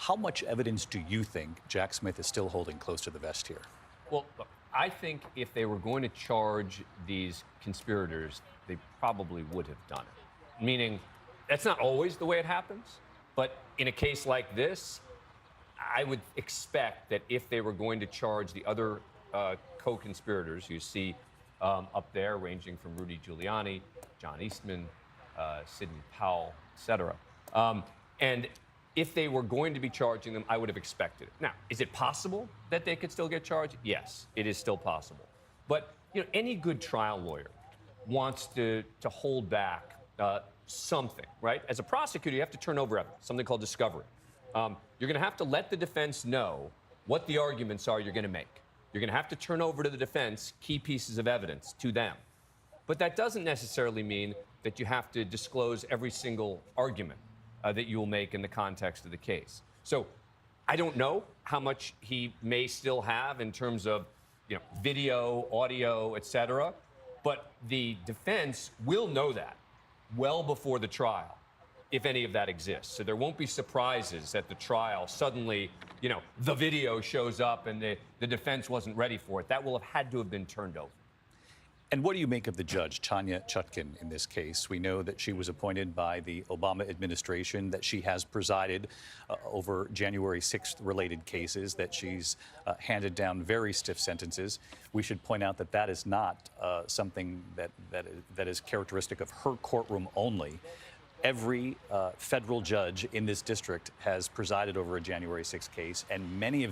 How much evidence do you think Jack Smith is still holding close to the vest here? Well, look, I think if they were going to charge these conspirators, they probably would have done it. Meaning, that's not always the way it happens, but in a case like this, I would expect that if they were going to charge the other co-conspirators you see up there, ranging from Rudy Giuliani, John Eastman, Sidney Powell, et cetera, and if they were going to be charging them, I would have expected it. Now, is it possible that they could still get charged? Yes, it is still possible. But any good trial lawyer wants to hold back something, right? As a prosecutor, you have to turn over evidence, something called discovery. You're going to have to let the defense know what the arguments are you're going to make. You're going to have to turn over to the defense key pieces of evidence to them. But that doesn't necessarily mean that you have to disclose every single argument that you will make in the context of the case. So I don't know how much he may still have in terms of video, audio, et cetera, but the defense will know that well before the trial, if any of that exists. So there won't be surprises at the trial. Suddenly, the video shows up and the defense wasn't ready for it. That will have had to have been turned over. And what do you make of the judge, Tanya Chutkan, in this case? We know that she was appointed by the Obama administration, that she has presided over January 6th related cases, that she's handed down very stiff sentences. We should point out that that is not something that is characteristic of her courtroom only. Every federal judge in this district has presided over a January 6th case, and many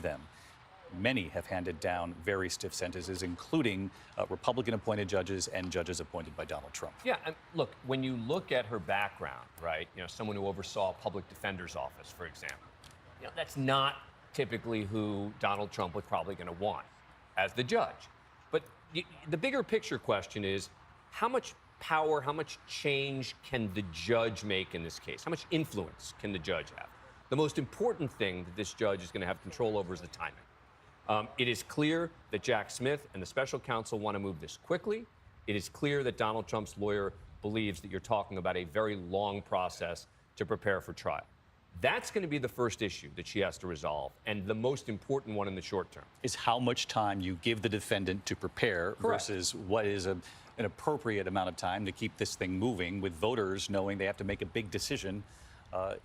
have handed down very stiff sentences, including Republican-appointed judges and judges appointed by Donald Trump. Yeah, and look, when you look at her background, right, someone who oversaw a public defender's office, for example, that's not typically who Donald Trump was probably going to want as the judge. But the bigger picture question is, how much power, how much change can the judge make in this case? How much influence can the judge have? The most important thing that this judge is going to have control over is the timing. It is clear that Jack Smith and the special counsel want to move this quickly. It is clear that Donald Trump's lawyer believes that you're talking about a very long process to prepare for trial. That's going to be the first issue that she has to resolve, and the most important one in the short term. Is how much time you give the defendant to prepare. Correct. Versus what is an appropriate amount of time to keep this thing moving, with voters knowing they have to make a big decision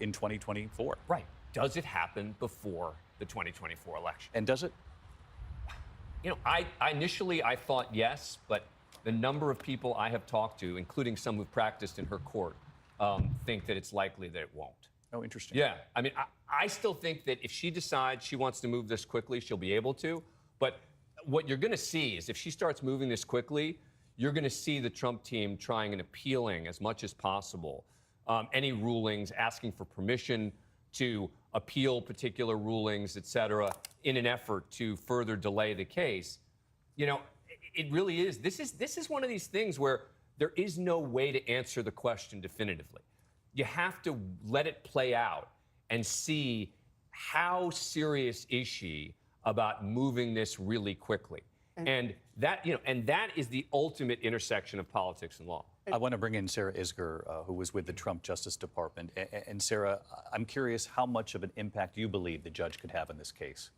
in 2024. Right. Does it happen before the 2024 election? And does it? I initially thought yes, but the number of people I have talked to, including some who've practiced in her court, think that it's likely that it won't. Oh, interesting. Yeah. I mean, I still think that if she decides she wants to move this quickly, she'll be able to. But what you're going to see is if she starts moving this quickly, you're going to see the Trump team trying and appealing as much as possible any rulings, asking for permission to appeal particular rulings, et cetera, in an effort to further delay the case. It really is. This is one of these things where there is no way to answer the question definitively. You have to let it play out and see how serious is she about moving this really quickly. And that is the ultimate intersection of politics and law. I want to bring in Sarah Isgur, who was with the Trump Justice Department. And Sarah, I'm curious how much of an impact you believe the judge could have in this case.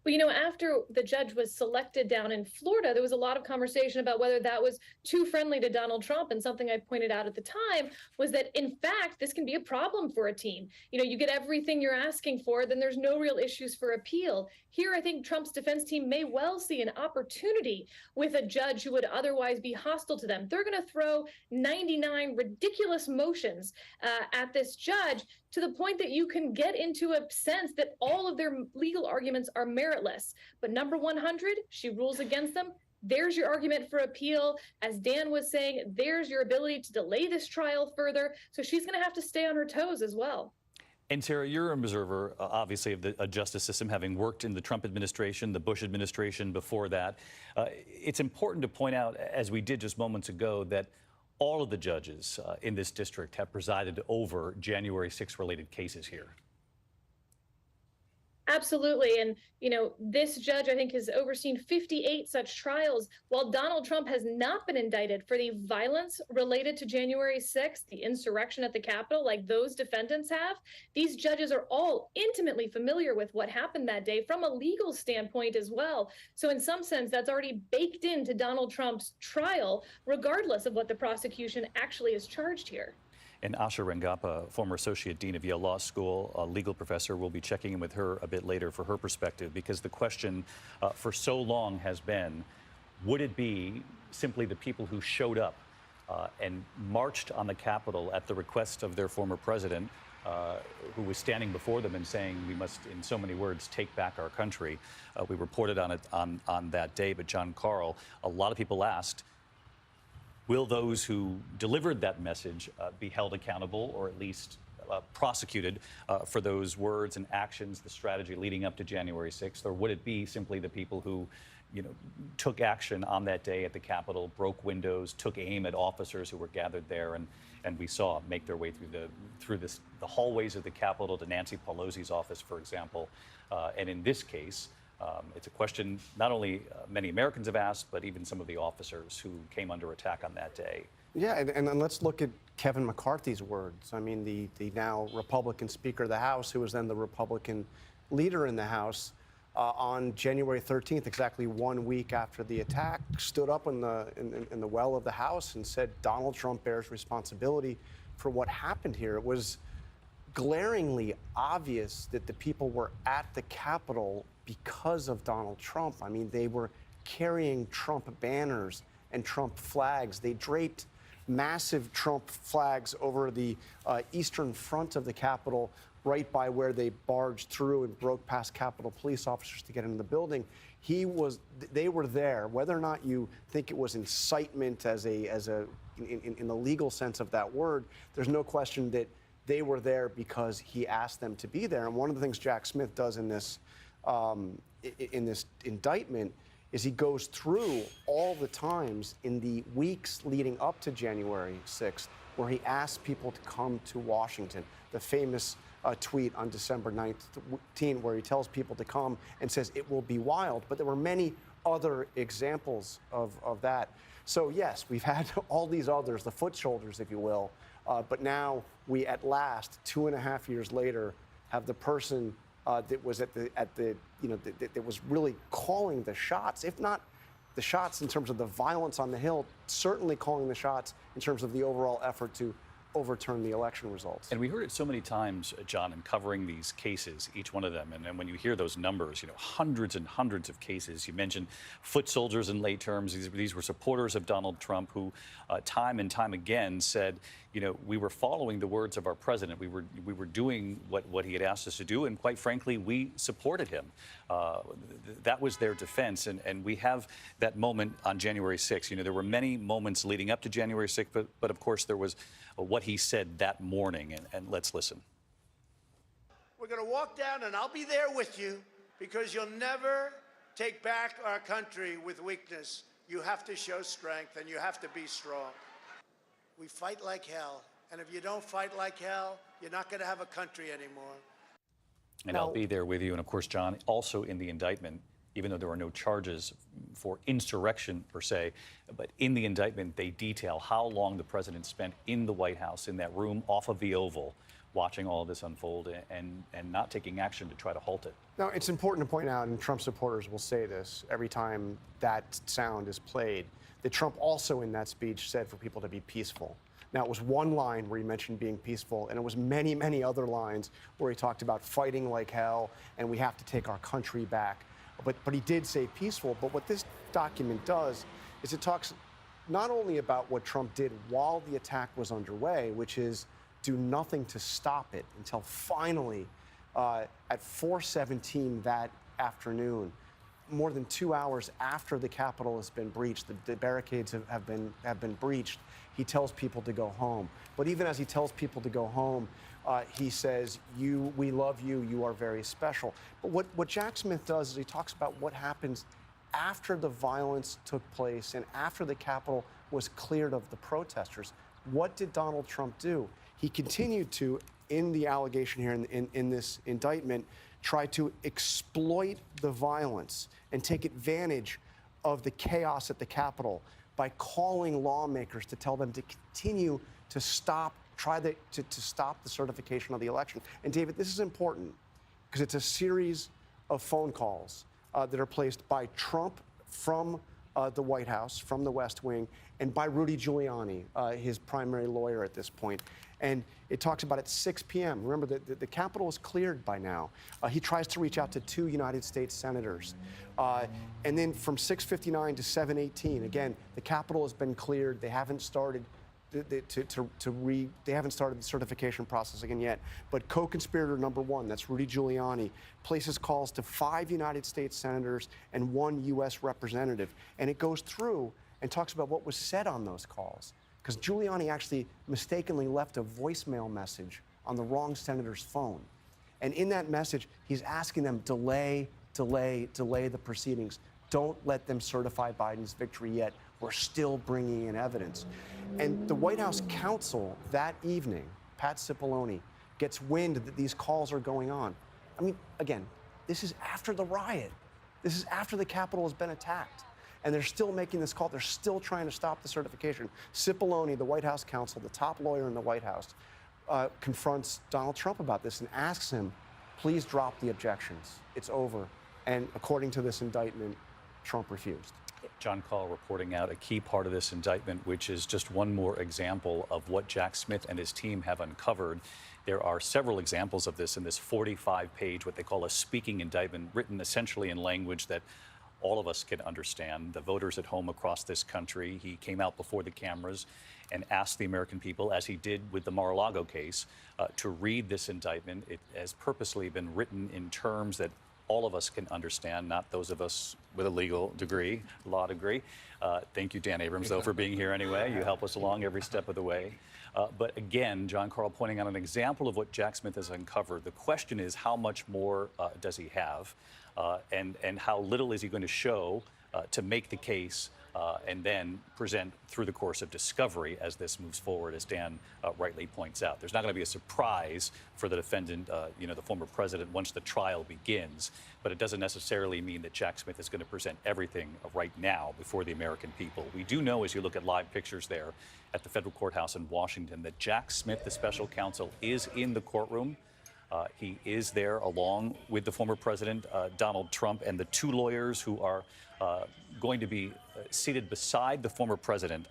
Well, after the judge was selected down in Florida, there was a lot of conversation about whether that was too friendly to Donald Trump. And something I pointed out at the time was that, in fact, this can be a problem for a team. You get everything you're asking for, then there's no real issues for appeal. Here, I think Trump's defense team may well see an opportunity with a judge who would otherwise be hostile to them. They're going to throw 99 ridiculous motions at this judge, to the point that you can get into a sense that all of their legal arguments are meritless. But number 100, she rules against them. There's your argument for appeal. As Dan was saying, there's your ability to delay this trial further. So she's going to have to stay on her toes as well. And Sarah, you're an observer, obviously, of the justice system, having worked in the Trump administration, the Bush administration before that. It's important to point out, as we did just moments ago, that all of the judges in this district have presided over January 6th related cases here. Absolutely. And, this judge, I think, has overseen 58 such trials. While Donald Trump has not been indicted for the violence related to January 6th, the insurrection at the Capitol, like those defendants have, these judges are all intimately familiar with what happened that day from a legal standpoint as well. So, in some sense, that's already baked into Donald Trump's trial, regardless of what the prosecution actually is charged here. And Asha Rangappa, former Associate Dean of Yale Law School, a legal professor, will be checking in with her a bit later for her perspective, because the question for so long has been, would it be simply the people who showed up and marched on the Capitol at the request of their former president, who was standing before them and saying, we must, in so many words, take back our country? We reported on it on that day, but John Carl, a lot of people asked, will those who delivered that message be held accountable, or at least prosecuted for those words and actions, the strategy leading up to January 6th? Or would it be simply the people who, took action on that day at the Capitol, broke windows, took aim at officers who were gathered there, and we saw make their way through the hallways of the Capitol to Nancy Pelosi's office, for example? And in this case, it's a question not only many Americans have asked, but even some of the officers who came under attack on that day. Yeah, and then let's look at Kevin McCarthy's words. I mean, the now Republican Speaker of the House, who was then the Republican leader in the House, on January 13th, exactly 1 week after the attack, stood up in the well of the House and said Donald Trump bears responsibility for what happened here. It was glaringly obvious that the people were at the Capitol because of Donald Trump. I mean, they were carrying Trump banners and Trump flags. They draped massive Trump flags over the eastern front of the Capitol, right by where they barged through and broke past Capitol police officers to get into the building. They were there. Whether or not you think it was incitement in the legal sense of that word, there's no question that they were there because he asked them to be there. And one of the things Jack Smith does in this indictment is he goes through all the times in the weeks leading up to January 6th where he asked people to come to Washington. The famous tweet on December 19th where he tells people to come and says it will be wild. But there were many other examples of that. So yes, we've had all these others, the foot soldiers, if you will. But now we, at last, 2.5 years later, have the person that was that was really calling the shots, if not the shots in terms of the violence on the Hill, certainly calling the shots in terms of the overall effort to overturn the election results. And we heard it so many times, John, in covering these cases, each one of them. And when you hear those numbers, hundreds and hundreds of cases. You mentioned foot soldiers in late terms. These were supporters of Donald Trump who time and time again said, we were following the words of our president. We were doing what he had asked us to do. And quite frankly, we supported him. That was their defense. And we have that moment on January 6th. There were many moments leading up to January 6th, but of course there was what he said that morning, and let's listen. We're going to walk down, and I'll be there with you, because you'll never take back our country with weakness. You have to show strength, and you have to be strong. We fight like hell, and if you don't fight like hell, you're not going to have a country anymore. And I'll be there with you. And of course, John, also in the indictment, even though there are no charges for insurrection per se, but in the indictment, they detail how long the president spent in the White House, in that room off of the Oval, watching all of this unfold and not taking action to try to halt it. Now, it's important to point out, and Trump supporters will say this every time that sound is played, that Trump also in that speech said for people to be peaceful. Now, it was one line where he mentioned being peaceful, and it was many, many other lines where he talked about fighting like hell and we have to take our country back. But he did say peaceful. But what this document does is it talks not only about what Trump did while the attack was underway, which is do nothing to stop it, until finally at 4:17 that afternoon, more than 2 hours after the Capitol has been breached, the barricades have been breached, he tells people to go home. But even as he tells people to go home, he says, we love you, you are very special. But what Jack Smith does is he talks about what happens after the violence took place and after the Capitol was cleared of the protesters. What did Donald Trump do? he continued to, in the allegation here, in this indictment, try to exploit the violence and take advantage of the chaos at the Capitol by calling lawmakers to tell them to continue to stop, to stop the certification of the election. And David, this is important because it's a series of phone calls that are placed by Trump from the White House, from the West Wing, and by Rudy Giuliani, his primary lawyer at this point. And it talks about at 6 p.m. Remember, the Capitol is cleared by now. He tries to reach out to 2 United States senators. And then from 6:59 to 7:18, again, the Capitol has been cleared. They haven't started they haven't started the certification process again yet. But co-conspirator number 1, that's Rudy Giuliani, places calls to 5 United States senators and 1 U.S. representative. And it goes through and talks about what was said on those calls. Because Giuliani actually mistakenly left a voicemail message on the wrong senator's phone. And in that message, he's asking them, delay the proceedings. Don't let them certify Biden's victory yet. We're still bringing in evidence. And the White House counsel that evening, Pat Cipollone, gets wind that these calls are going on. I mean, again, this is after the riot. This is after the Capitol has been attacked. And they're still making this call. They're still trying to stop the certification. Cipollone, the White House counsel, the top lawyer in the White House, confronts Donald Trump about this and asks him, please drop the objections. It's over. And according to this indictment, Trump refused. John Call reporting out a key part of this indictment, which is just one more example of what Jack Smith and his team have uncovered. There are several examples of this in this 45-page, what they call a speaking indictment, written essentially in language that all of us can understand, the voters at home across this country. He came out before the cameras and asked the American people, as he did with the Mar-a-Lago case, to read this indictment. It has purposely been written in terms that all of us can understand, not those of us with a legal degree, law degree. Thank you, Dan Abrams, though, for being here anyway. You help us along every step of the way. But again, John Carl pointing out an example of what Jack Smith has uncovered. The question is, how much more does he have? And how little is he going to show to make the case and then present through the course of discovery as this moves forward, as Dan rightly points out. There's not going to be a surprise for the defendant, the former president, once the trial begins, but it doesn't necessarily mean that Jack Smith is going to present everything right now before the American people. We do know, as you look at live pictures there at the federal courthouse in Washington, that Jack Smith, the special counsel, is in the courtroom. He is there along with the former president, Donald Trump, and the 2 lawyers who are going to be seated beside the former president,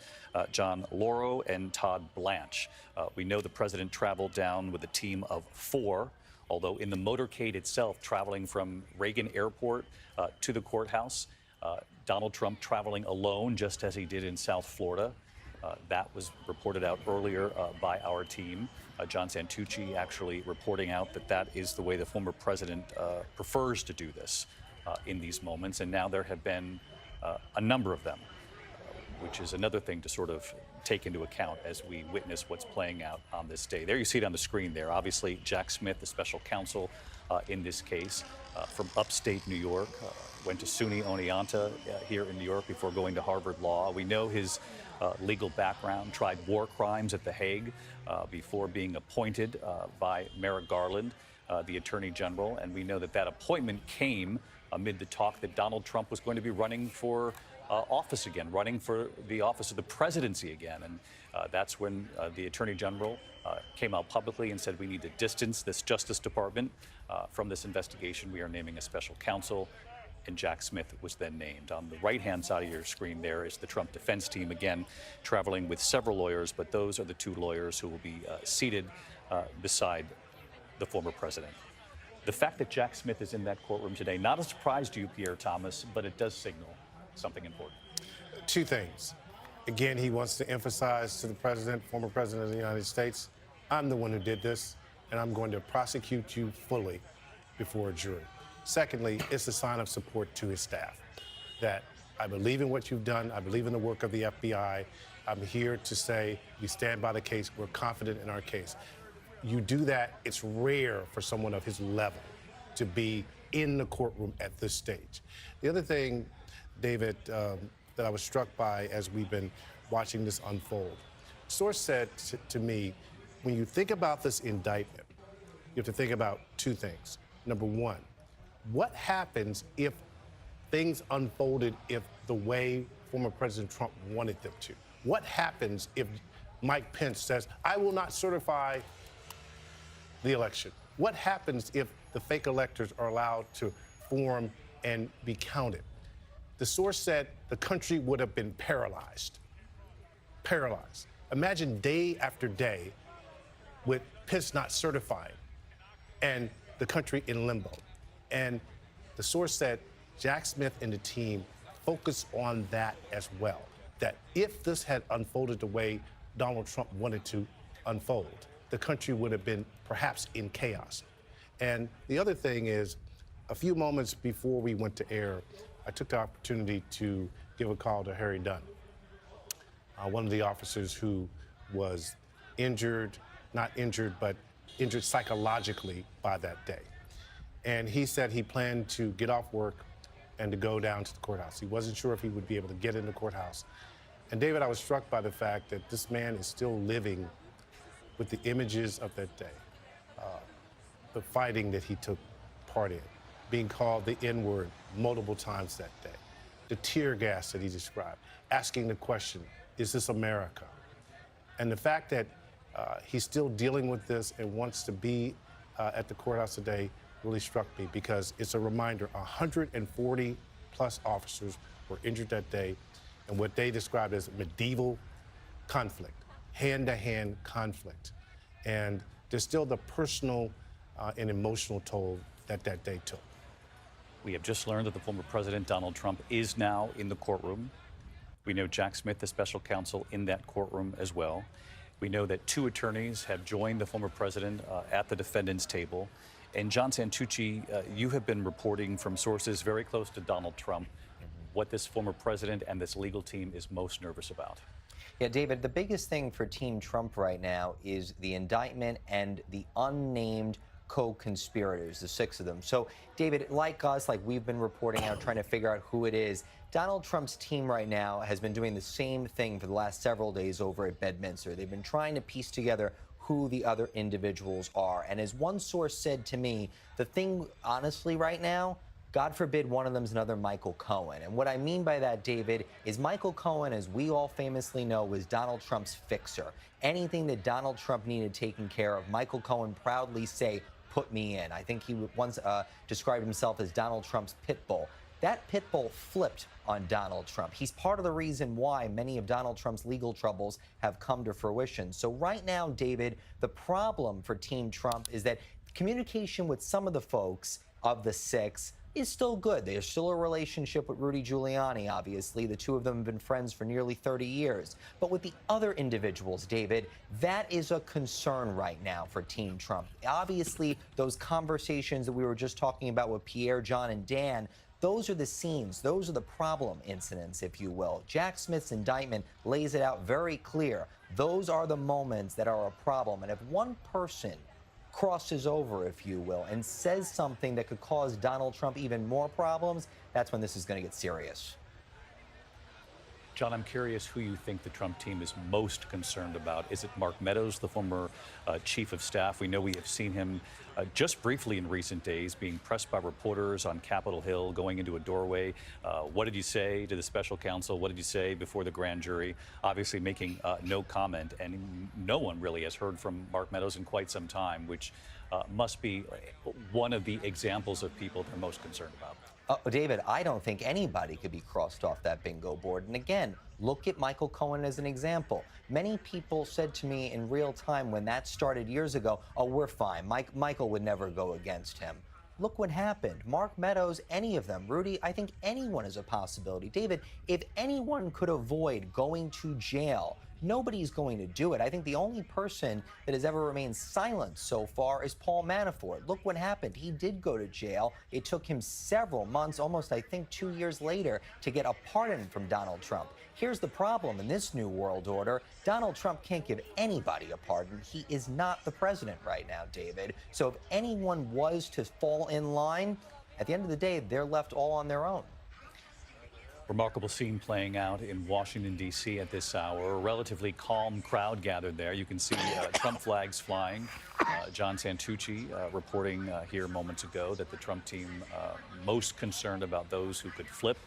John Lauro and Todd Blanche. We know the president traveled down with a team of 4, although in the motorcade itself, traveling from Reagan Airport to the courthouse, Donald Trump traveling alone, just as he did in South Florida. That was reported out earlier by our team. John Santucci actually reporting out that that is the way the former president prefers to do this in these moments. And now there have been a number of them, which is another thing to sort of take into account as we witness what's playing out on this day. There you see it on the screen there. Obviously, Jack Smith, the special counsel in this case, from upstate New York, went to SUNY Oneonta here in New York before going to Harvard Law. We know his legal background, tried war crimes at The Hague before being appointed by Merrick Garland, the Attorney General. And we know that that appointment came amid the talk that Donald Trump was going to be running for office again, running for the office of the presidency again. And that's when the Attorney General came out publicly and said, we need to distance this Justice Department from this investigation. We are naming a special counsel. And Jack Smith was then named. On the right-hand side of your screen there is the Trump defense team, again, traveling with several lawyers, but those are the 2 lawyers who will be seated beside the former president. The fact that Jack Smith is in that courtroom today, not a surprise to you, Pierre Thomas, but it does signal something important. 2 things. Again, he wants to emphasize to the president, former president of the United States, I'm the one who did this, and I'm going to prosecute you fully before a jury. Secondly, it's a sign of support to his staff, that I believe in what you've done. I believe in the work of the FBI. I'm here to say we stand by the case. We're confident in our case. You do that, it's rare for someone of his level to be in the courtroom at this stage. The other thing, David, that I was struck by as we've been watching this unfold, source said to me, when you think about this indictment, you have to think about two things. Number one, what happens if things unfolded the way former President Trump wanted them to? What happens if Mike Pence says, I will not certify the election? What happens if the fake electors are allowed to form and be counted? The source said the country would have been paralyzed. Paralyzed. Imagine day after day with Pence not certifying and the country in limbo. And the source said Jack Smith and the team focused on that as well, that if this had unfolded the way Donald Trump wanted to unfold, the country would have been perhaps in chaos. And the other thing is, a few moments before we went to air, I took the opportunity to give a call to Harry Dunn, one of the officers who was injured, not injured, but injured psychologically by that day. And he said he planned to get off work and to go down to the courthouse. He wasn't sure if he would be able to get in the courthouse. And David, I was struck by the fact that this man is still living with the images of that day, the fighting that he took part in, being called the N-word multiple times that day, the tear gas that he described, asking the question, is this America? And the fact that he's still dealing with this and wants to be at the courthouse today really struck me, because it's a reminder 140 plus officers were injured that day in what they described as medieval conflict, hand-to-hand conflict. And there's still the personal and emotional toll that day took. We have just learned that the former president, Donald Trump, is now in the courtroom. We know Jack Smith, the special counsel, in that courtroom as well. We know that 2 attorneys have joined the former president at the defendant's table. And John Santucci, you have been reporting from sources very close to Donald Trump what this former president and this legal team is most nervous about. Yeah, David, the biggest thing for Team Trump right now is the indictment and the unnamed co-conspirators, the 6 of them. So, David, like us, like we've been reporting out, trying to figure out who it is, Donald Trump's team right now has been doing the same thing for the last several days over at Bedminster. They've been trying to piece together who the other individuals are. And as one source said to me, the thing, honestly, right now, God forbid one of them is another Michael Cohen. And what I mean by that, David, is Michael Cohen, as we all famously know, was Donald Trump's fixer. Anything that Donald Trump needed taken care of, Michael Cohen proudly say, put me in. I think he once described himself as Donald Trump's pit bull. That pit bull flipped on Donald Trump. He's part of the reason why many of Donald Trump's legal troubles have come to fruition. So right now, David, the problem for Team Trump is that communication with some of the folks of the 6 is still good. There's still a relationship with Rudy Giuliani, obviously. The 2 of them have been friends for nearly 30 years. But with the other individuals, David, that is a concern right now for Team Trump. Obviously, those conversations that we were just talking about with Pierre, John, and Dan, those are the scenes. Those are the problem incidents, if you will. Jack Smith's indictment lays it out very clear. Those are the moments that are a problem. And if one person crosses over, if you will, and says something that could cause Donald Trump even more problems, that's when this is going to get serious. John, I'm curious who you think the Trump team is most concerned about. Is it Mark Meadows, the former chief of staff? We know we have seen him just briefly in recent days being pressed by reporters on Capitol Hill, going into a doorway. What did you say to the special counsel? What did you say before the grand jury? Obviously making no comment, and no one really has heard from Mark Meadows in quite some time, which must be one of the examples of people they're most concerned about. David, I don't think anybody could be crossed off that bingo board. And again, look at Michael Cohen as an example. Many people said to me in real time when that started years ago, oh, we're fine. Michael would never go against him. Look what happened. Mark Meadows, any of them. Rudy, I think anyone is a possibility. David, if anyone could avoid going to jail, nobody's going to do it. I think the only person that has ever remained silent so far is Paul Manafort. Look what happened. He did go to jail. It took him several months, almost I think 2 years later, to get a pardon from Donald Trump. Here's the problem in this new world order. Donald Trump can't give anybody a pardon. He is not the president right now, David. So if anyone was to fall in line, at the end of the day, they're left all on their own. Remarkable scene playing out in Washington, D.C. at this hour. A relatively calm crowd gathered there. You can see Trump flags flying. John Santucci reporting here moments ago that the Trump team most concerned about those who could flip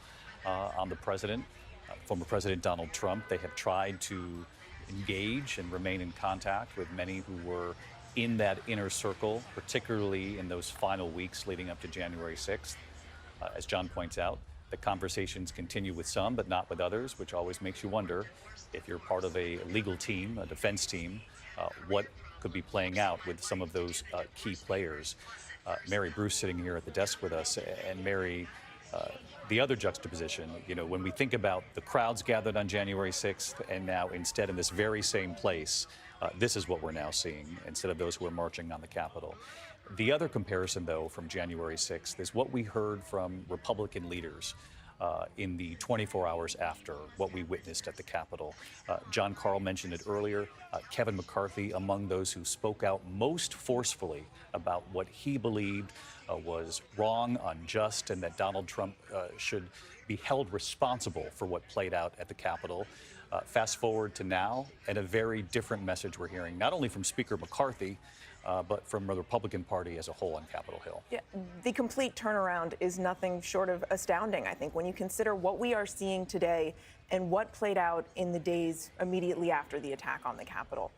on the president, former President Donald Trump. They have tried to engage and remain in contact with many who were in that inner circle, particularly in those final weeks leading up to January 6th. As John points out, the conversations continue with some, but not with others, which always makes you wonder if you're part of a legal team, a defense team, what could be playing out with some of those key players. Mary Bruce sitting here at the desk with us. And Mary, the other juxtaposition, you know, when we think about the crowds gathered on January 6th and now instead in this very same place, this is what we're now seeing instead of those who are marching on the Capitol. The other comparison, though, from January 6th is what we heard from Republican leaders in the 24 hours after what we witnessed at the Capitol. John Carl mentioned it earlier. Kevin McCarthy, among those who spoke out most forcefully about what he believed was wrong, unjust, and that Donald Trump should be held responsible for what played out at the Capitol. Fast forward to now, and a very different message we're hearing, not only from Speaker McCarthy, but from the Republican Party as a whole on Capitol Hill. Yeah, the complete turnaround is nothing short of astounding, I think, when you consider what we are seeing today and what played out in the days immediately after the attack on the Capitol.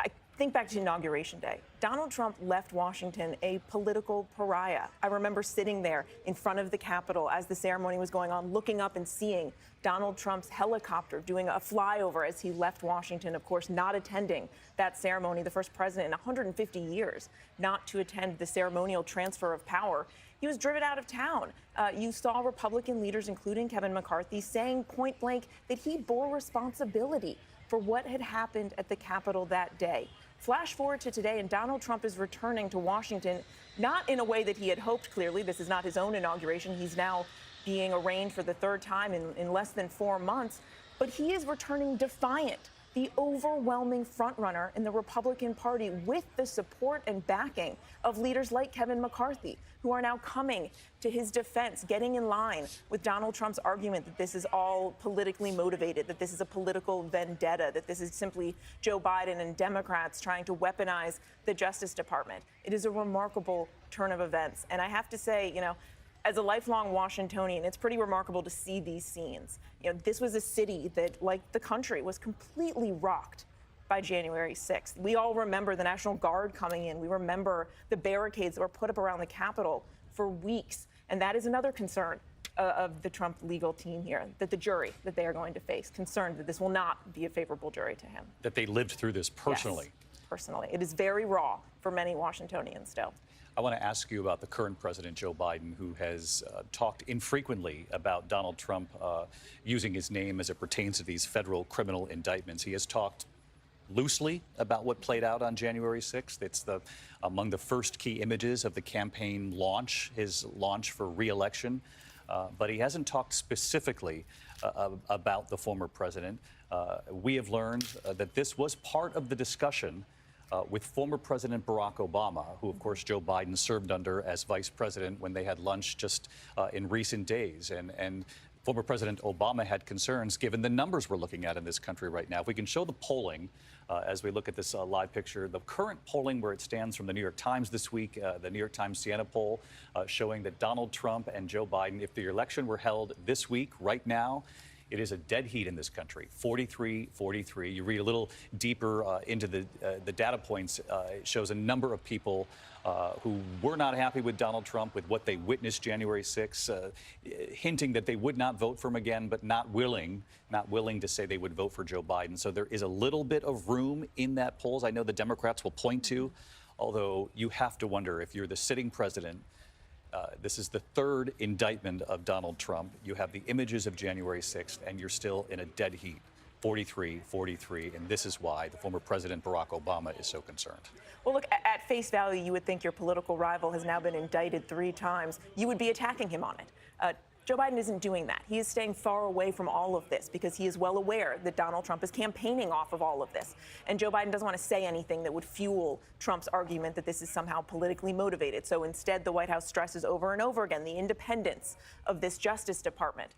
I think back to Inauguration Day. Donald Trump left Washington a political pariah. I remember sitting there in front of the Capitol as the ceremony was going on, looking up and seeing Donald Trump's helicopter doing a flyover as he left Washington, of course, not attending that ceremony, the first president in 150 years not to attend the ceremonial transfer of power. He was driven out of town. You saw Republican leaders, including Kevin McCarthy, saying point blank that he bore responsibility for what had happened at the Capitol that day. Flash forward to today, and Donald Trump is returning to Washington, not in a way that he had hoped, clearly. This is not his own inauguration. He's now being arraigned for the third time in less than 4 months. But he is returning defiant, the overwhelming frontrunner in the Republican Party, with the support and backing of leaders like Kevin McCarthy, who are now coming to his defense, getting in line with Donald Trump's argument that this is all politically motivated, that this is a political vendetta, that this is simply Joe Biden and Democrats trying to weaponize the Justice Department. It is a remarkable turn of events. And I have to say, you know, as a lifelong Washingtonian, it's pretty remarkable to see these scenes. You know, this was a city that, like the country, was completely rocked by January 6th. We all remember the National Guard coming in. We remember the barricades that were put up around the Capitol for weeks. And that is another concern of the Trump legal team here, that the jury that they are going to face, concerned that this will not be a favorable jury to him. That they lived through this personally. Yes, personally. It is very raw for many Washingtonians still. I want to ask you about the current president, Joe Biden, who has talked infrequently about Donald Trump using his name as it pertains to these federal criminal indictments. He has talked loosely about what played out on January 6th. It's among the first key images of the campaign launch, his launch for re-election. But he hasn't talked specifically about the former president. We have learned that this was part of the discussion with former President Barack Obama, who, of course, Joe Biden served under as vice president when they had lunch just in recent days. And former President Obama had concerns, given the numbers we're looking at in this country right now. If we can show the polling as we look at this live picture, the current polling where it stands from the New York Times this week, the New York Times Siena poll showing that Donald Trump and Joe Biden, if the election were held this week, right now, it is a dead heat in this country, 43-43. You read a little deeper into the data points. It shows a number of people who were not happy with Donald Trump, with what they witnessed January 6th, hinting that they would not vote for him again, but not willing to say they would vote for Joe Biden. So there is a little bit of room in that polls. I know the Democrats will point to, although you have to wonder if you're the sitting president. This is the third indictment of Donald Trump. You have the images of January 6th, and you're still in a dead heat, 43-43. And this is why the former President Barack Obama is so concerned. Well, look, at face value, you would think your political rival has now been indicted 3 times. You would be attacking him on it. Joe Biden isn't doing that. He is staying far away from all of this because he is well aware that Donald Trump is campaigning off of all of this. And Joe Biden doesn't want to say anything that would fuel Trump's argument that this is somehow politically motivated. So instead, the White House stresses over and over again the independence of this Justice Department.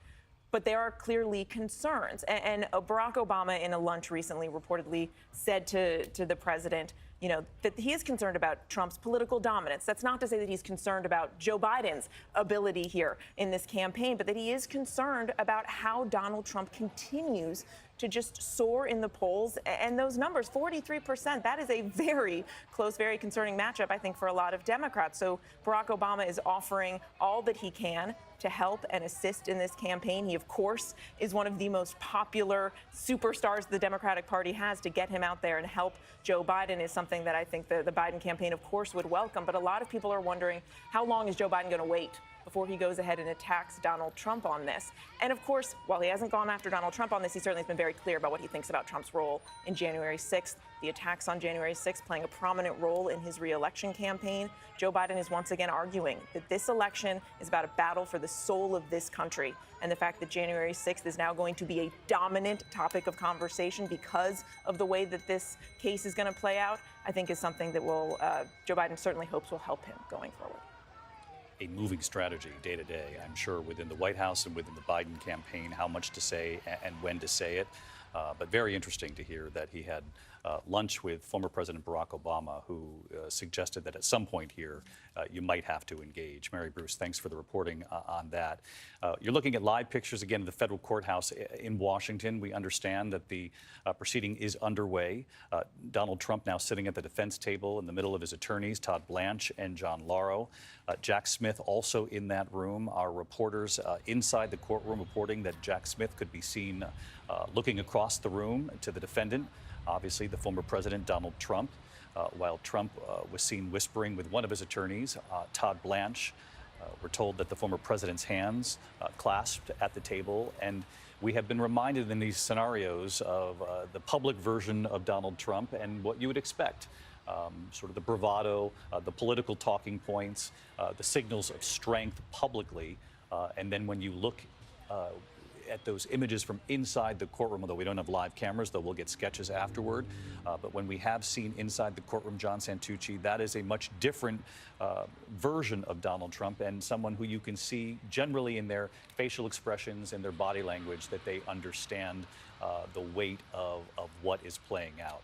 but there are clearly concerns. And Barack Obama, in a lunch recently, reportedly said to the president, that he is concerned about Trump's political dominance. That's not to say that he's concerned about Joe Biden's ability here in this campaign, but that he is concerned about how Donald Trump continues to just soar in the polls. And those numbers, 43%, that is a very close, very concerning matchup, I think, for a lot of Democrats. So Barack Obama is offering all that he can to help and assist in this campaign. He, of course, is one of the most popular superstars the Democratic Party has. To get him out there and help Joe Biden is something that I think the Biden campaign, of course, would welcome. But a lot of people are wondering, how long is Joe Biden going to wait before he goes ahead and attacks Donald Trump on this? And of course, while he hasn't gone after Donald Trump on this, he certainly has been very clear about what he thinks about Trump's role in January 6th. The attacks on January 6th playing a prominent role in his re-election campaign. Joe Biden is once again arguing that this election is about a battle for the soul of this country. And the fact that January 6th is now going to be a dominant topic of conversation because of the way that this case is going to play out, I think is something that Joe Biden certainly hopes will help him going forward. A moving strategy day to day, I'm sure, within the White House and within the Biden campaign, how much to say and when to say it. But very interesting to hear that he had lunch with former President Barack Obama, who suggested that at some point here you might have to engage. Mary Bruce, thanks for the reporting on that. You're looking at live pictures again of the federal courthouse in Washington. We understand that the proceeding is underway. Donald Trump now sitting at the defense table in the middle of his attorneys, Todd Blanche and John Lauro. Jack Smith also in that room. Our reporters inside the courtroom reporting that Jack Smith could be seen looking across the room to the defendant, obviously the former president, Donald Trump, while Trump was seen whispering with one of his attorneys, Todd Blanche. We're told that the former president's hands clasped at the table, and we have been reminded in these scenarios of the public version of Donald Trump and what you would expect. Sort of the bravado, the political talking points, the signals of strength publicly, and then when you look at those images from inside the courtroom, although we don't have live cameras, though we'll get sketches afterward. But when we have seen inside the courtroom John Santucci, that is a much different version of Donald Trump, and someone who you can see generally in their facial expressions and their body language that they understand the weight of what is playing out.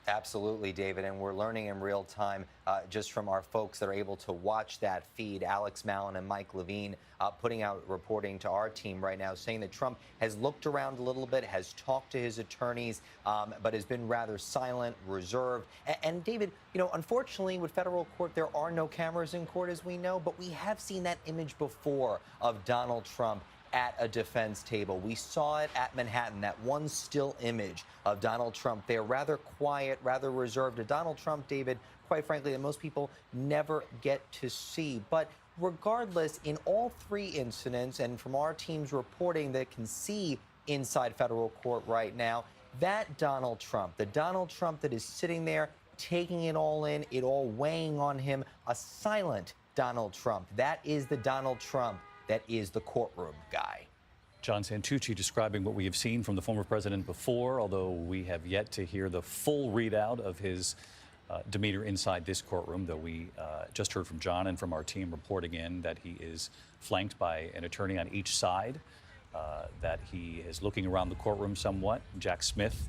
Absolutely, David, and we're learning in real time just from our folks that are able to watch that feed. Alex Mallon and Mike Levine putting out reporting to our team right now, saying that Trump has looked around a little bit, has talked to his attorneys, but has been rather silent, reserved. And David, unfortunately, with federal court, there are no cameras in court, as we know, but we have seen that image before of Donald Trump at a defense table. We saw it at Manhattan, that one still image of Donald Trump there, rather quiet, rather reserved. A Donald Trump, David, quite frankly, that most people never get to see. But regardless, in all three incidents, and from our team's reporting that can see inside federal court right now, that Donald Trump, the Donald Trump that is sitting there, taking it all in, it all weighing on him, a silent Donald Trump. That is the Donald Trump that is the courtroom guy. John Santucci describing what we have seen from the former president before, although we have yet to hear the full readout of his demeanor inside this courtroom, though we just heard from John and from our team reporting in that he is flanked by an attorney on each side, that he is looking around the courtroom somewhat. Jack Smith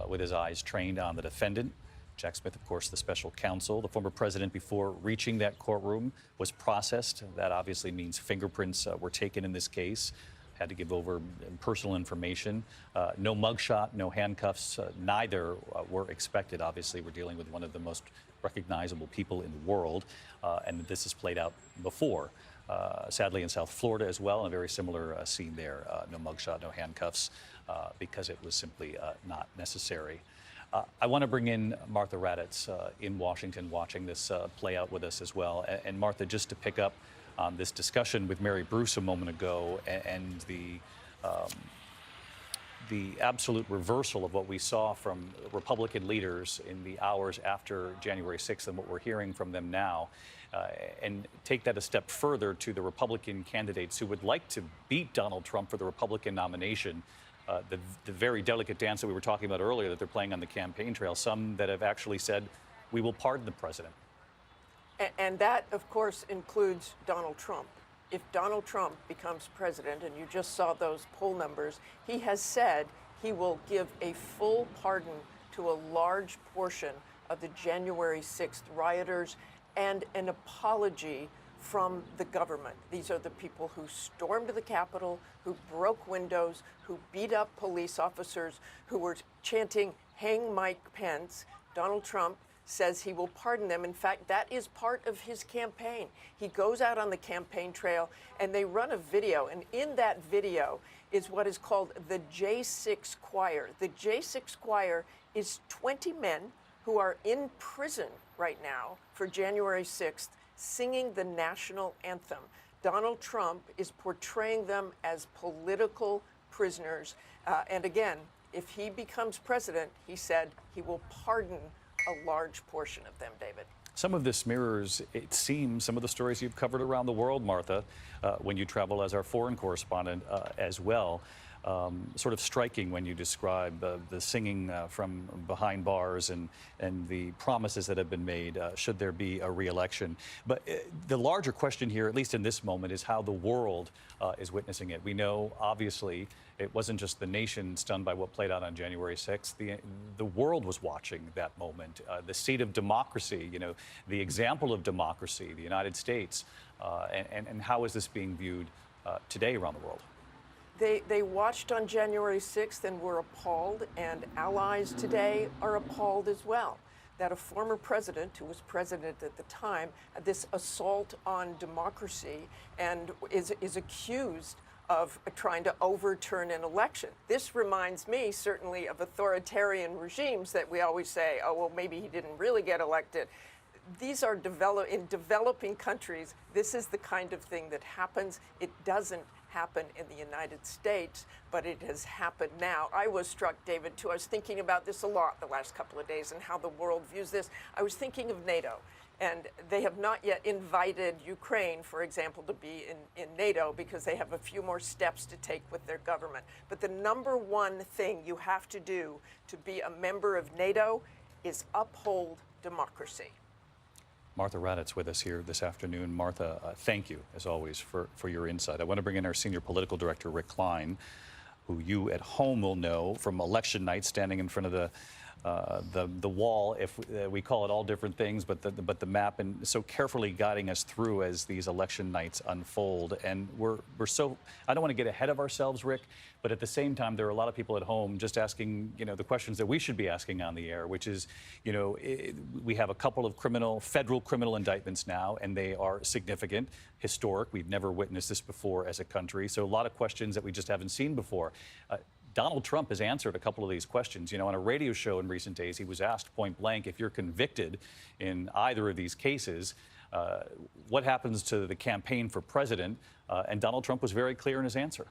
with his eyes trained on the defendant. Jack Smith, of course, the special counsel. The former president, before reaching that courtroom, was processed. That obviously means fingerprints were taken in this case. Had to give over personal information. No mugshot, no handcuffs. Neither were expected. Obviously, we're dealing with one of the most recognizable people in the world, and this has played out before. Sadly, in South Florida as well, a very similar scene there. No mugshot, no handcuffs, because it was simply not necessary. I want to bring in Martha Raddatz in Washington, watching this play out with us as well. And Martha, just to pick up on this discussion with Mary Bruce a moment ago, and the absolute reversal of what we saw from Republican leaders in the hours after January 6th and what we're hearing from them now, and take that a step further to the Republican candidates who would like to beat Donald Trump for the Republican nomination. The very delicate dance that we were talking about earlier that they're playing on the campaign trail, some that have actually said, we will pardon the president. And that, of course, includes Donald Trump. if Donald Trump becomes president, and you just saw those poll numbers, he has said he will give a full pardon to a large portion of the January 6th rioters and an apology from the government. These are the people who stormed the Capitol, who broke windows, who beat up police officers, who were chanting, "Hang Mike Pence." Donald Trump says he will pardon them. In fact, that is part of his campaign. He goes out on the campaign trail and they run a video. And in that video is what is called the J6 Choir. The J6 Choir is 20 men who are in prison right now for January 6th singing the national anthem. Donald Trump is portraying them as political prisoners. And again, if he becomes president, he said he will pardon a large portion of them, David. Some of this mirrors, it seems, some of the stories you've covered around the world, Martha, when you travel as our foreign correspondent as well. Sort of striking when you describe the singing from behind bars and the promises that have been made should there be a re-election. But the larger question here, at least in this moment, is how the world is witnessing it. We know, obviously, it wasn't just the nation stunned by what played out on January 6th. The world was watching that moment. The seat of democracy, you know, the example of democracy, the United States, and how is this being viewed today around the world? They watched on January 6th and were appalled, and allies today are appalled as well. That a former president, who was president at the time, had this assault on democracy and is accused of trying to overturn an election. This reminds me certainly of authoritarian regimes that we always say, oh, well, maybe he didn't really get elected. These are in developing countries. This is the kind of thing that happens. It doesn't happen in the United States, but it has happened now. I was struck, David, too. I was thinking about this a lot the last couple of days and how the world views this. I was thinking of NATO, and they have not yet invited Ukraine, for example, to be in NATO because they have a few more steps to take with their government. But the number one thing you have to do to be a member of NATO is uphold democracy. Martha Raddatz with us here this afternoon. Martha, thank you, as always, for your insight. I want to bring in our senior political director, Rick Klein, who you at home will know from election night, standing in front of the wall, if we call it all different things, but the map, and so carefully guiding us through as these election nights unfold. And we're so, I don't want to get ahead of ourselves, Rick, but at the same time, there are a lot of people at home just asking, you know, the questions that we should be asking on the air, which is, you know, we have a couple of federal criminal indictments now, and they are significant, historic. We've never witnessed this before as a country. So a lot of questions that we just haven't seen before. Donald Trump has answered a couple of these questions. You know, on a radio show in recent days, he was asked point blank, if you're convicted in either of these cases, what happens to the campaign for president? And Donald Trump was very clear in his answer.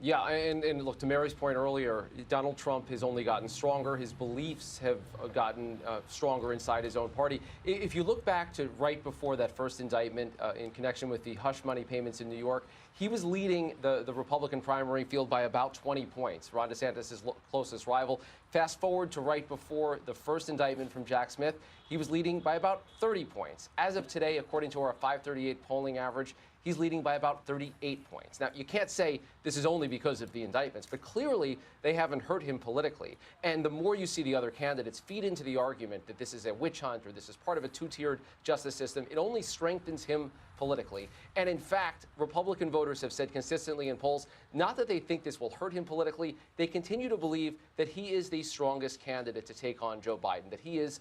Yeah, and look, to Mary's point earlier, Donald Trump has only gotten stronger. His beliefs have gotten stronger inside his own party. If you look back to right before that first indictment in connection with the hush money payments in New York, he was leading the Republican primary field by about 20 points. Ron DeSantis' closest rival. Fast forward to right before the first indictment from Jack Smith, he was leading by about 30 points. As of today, according to our 538 polling average, he's leading by about 38 points. Now, you can't say this is only because of the indictments, but clearly they haven't hurt him politically. And the more you see the other candidates feed into the argument that this is a witch hunt or this is part of a two-tiered justice system, it only strengthens him politically. And in fact, Republican voters have said consistently in polls, not that they think this will hurt him politically, they continue to believe that he is the strongest candidate to take on Joe Biden, that he is,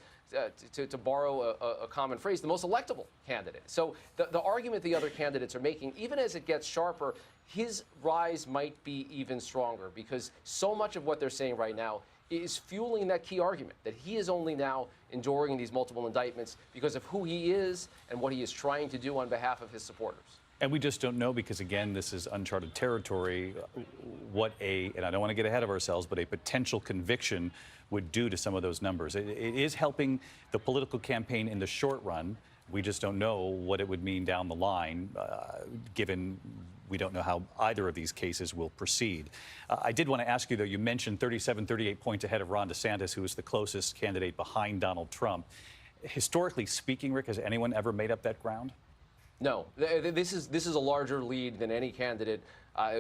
to borrow a common phrase, the most electable candidate. So the argument the other candidates are making, even as it gets sharper, his rise might be even stronger because so much of what they're saying right now is fueling that key argument that he is only now enduring these multiple indictments because of who he is and what he is trying to do on behalf of his supporters. And we just don't know because, again, this is uncharted territory, what and I don't want to get ahead of ourselves, but a potential conviction would do to some of those numbers. It is helping the political campaign in the short run. We just don't know what it would mean down the line, given we don't know how either of these cases will proceed. I did want to ask you, though, you mentioned 37, 38 points ahead of Ron DeSantis, who is the closest candidate behind Donald Trump. Historically speaking, Rick, has anyone ever made up that ground? No, this is a larger lead than any candidate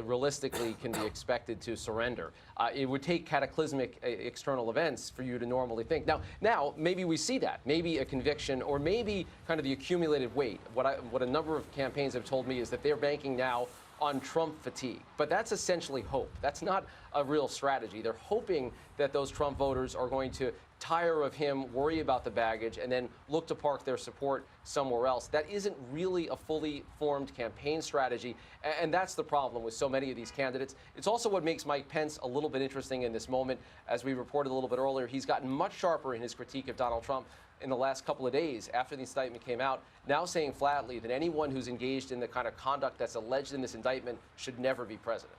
realistically can be expected to surrender. It would take cataclysmic external events for you to normally think. Now, maybe we see that, maybe a conviction, or maybe kind of the accumulated weight. What a number of campaigns have told me is that they're banking now on Trump fatigue. But that's essentially hope. That's not a real strategy. They're hoping that those Trump voters are going to tire of him, worry about the baggage, and then look to park their support somewhere else. That isn't really a fully formed campaign strategy, and that's the problem with so many of these candidates. It's also what makes Mike Pence a little bit interesting in this moment. As we reported a little bit earlier, he's gotten much sharper in his critique of Donald Trump in the last couple of days after the indictment came out, now saying flatly that anyone who's engaged in the kind of conduct that's alleged in this indictment should never be president.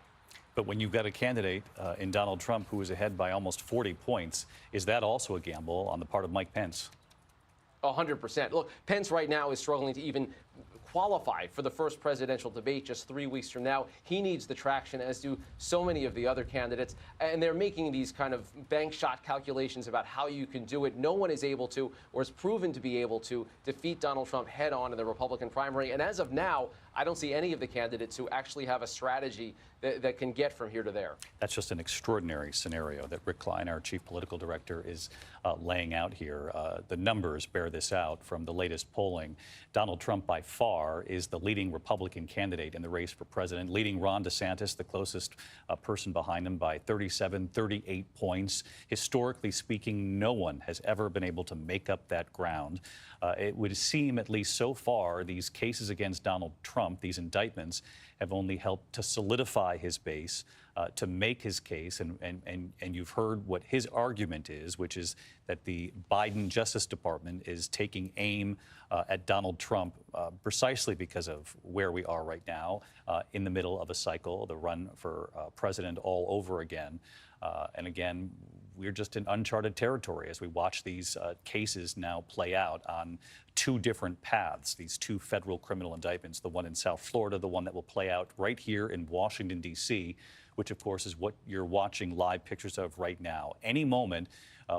But when you've got a candidate in Donald Trump who is ahead by almost 40 points, is that also a gamble on the part of Mike Pence? 100%. Look, Pence right now is struggling to even qualify for the first presidential debate just 3 weeks from now. He needs the traction, as do so many of the other candidates. And they're making these kind of bank shot calculations about how you can do it. No one is able to, or is proven to be able to, defeat Donald Trump head on in the Republican primary. And as of now, I don't see any of the candidates who actually have a strategy that can get from here to there. That's just an extraordinary scenario that Rick Klein, our chief political director, is laying out here. The numbers bear this out from the latest polling. Donald Trump, by far, is the leading Republican candidate in the race for president, leading Ron DeSantis, the closest person behind him, by 37, 38 points. Historically speaking, no one has ever been able to make up that ground. It would seem, at least so far, these cases against Donald Trump, these indictments, have only helped to solidify his base, to make his case. And you've heard what his argument is, which is that the Biden Justice Department is taking aim at Donald Trump precisely because of where we are right now, in the middle of a cycle, the run for president all over again. And again, we're just in uncharted territory as we watch these cases now play out on two different paths, these two federal criminal indictments, the one in South Florida, the one that will play out right here in Washington, D.C., which, of course, is what you're watching live pictures of right now. Any moment,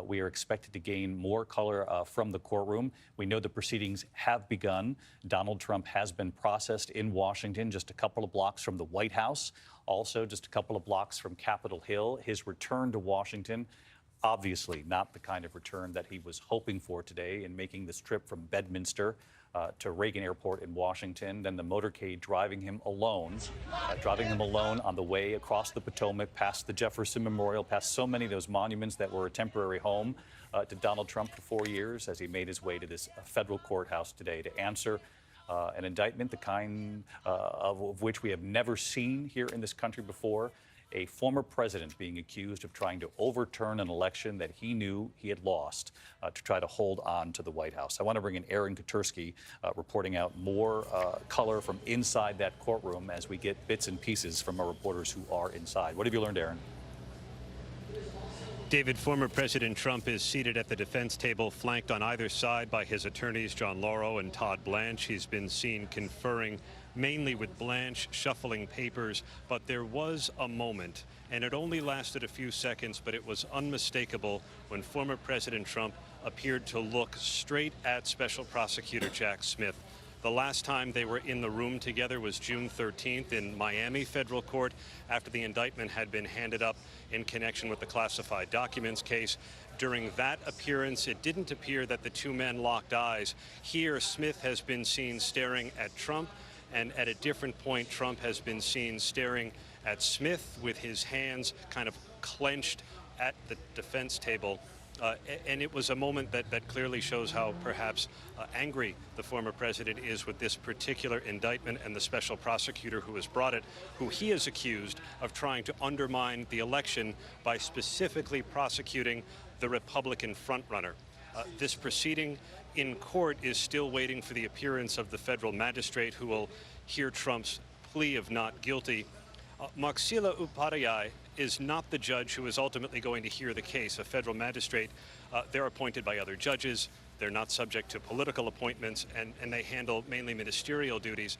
we are expected to gain more color from the courtroom. We know the proceedings have begun. Donald Trump has been processed in Washington, just a couple of blocks from the White House, also just a couple of blocks from Capitol Hill. His return to Washington, obviously not the kind of return that he was hoping for today in making this trip from Bedminster to Reagan Airport in Washington, then the motorcade driving him alone on the way across the Potomac, past the Jefferson Memorial, past so many of those monuments that were a temporary home to Donald Trump for 4 years, as he made his way to this federal courthouse today to answer an indictment, the kind of which we have never seen here in this country before. A former president being accused of trying to overturn an election that he knew he had lost to try to hold on to the White House. I want to bring in Aaron Katersky reporting out more color from inside that courtroom as we get bits and pieces from our reporters who are inside. What have you learned, Aaron? David, former President Trump is seated at the defense table, flanked on either side by his attorneys, John Lauro and Todd Blanche. He's been seen conferring mainly with Blanche, shuffling papers, but there was a moment, and it only lasted a few seconds, but it was unmistakable when former President Trump appeared to look straight at Special Prosecutor Jack Smith. The last time they were in the room together was June 13th in Miami federal court after the indictment had been handed up in connection with the classified documents case. During that appearance, it didn't appear that the two men locked eyes. Here, Smith has been seen staring at Trump, and at a different point, Trump has been seen staring at Smith with his hands kind of clenched at the defense table. And it was a moment that clearly shows how perhaps angry the former president is with this particular indictment and the special prosecutor who has brought it, who he is accused of trying to undermine the election by specifically prosecuting the Republican frontrunner. This proceeding in court is still waiting for the appearance of the federal magistrate who will hear Trump's plea of not guilty. Maxila Upadhyay is not the judge who is ultimately going to hear the case. A federal magistrate, they're appointed by other judges. They're not subject to political appointments, and they handle mainly ministerial duties.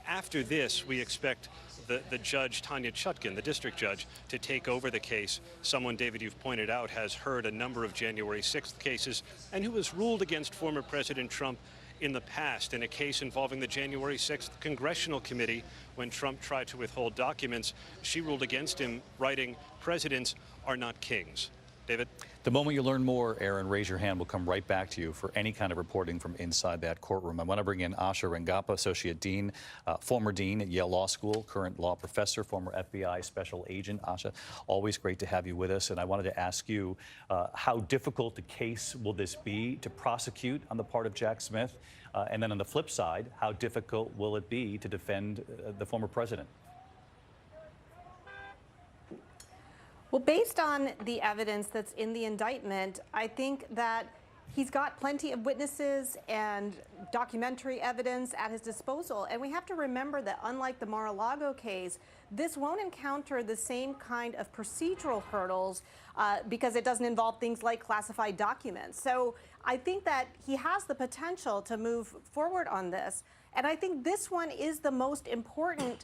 After this, we expect the judge, Tanya Chutkin, the district judge, to take over the case. Someone, David, you've pointed out, has heard a number of January 6th cases and who has ruled against former President Trump in the past in a case involving the January 6th Congressional Committee when Trump tried to withhold documents. She ruled against him, writing, "Presidents are not kings." David? The moment you learn more, Aaron, raise your hand. We'll come right back to you for any kind of reporting from inside that courtroom. I want to bring in Asha Rangappa, Associate Dean, former Dean at Yale Law School, current law professor, former FBI Special Agent. Asha, always great to have you with us. And I wanted to ask you, how difficult a case will this be to prosecute on the part of Jack Smith? And then on the flip side, how difficult will it be to defend the former president? Well, based on the evidence that's in the indictment, I think that he's got plenty of witnesses and documentary evidence at his disposal. And we have to remember that unlike the Mar-a-Lago case, this won't encounter the same kind of procedural hurdles because it doesn't involve things like classified documents. So I think that he has the potential to move forward on this. And I think this one is the most important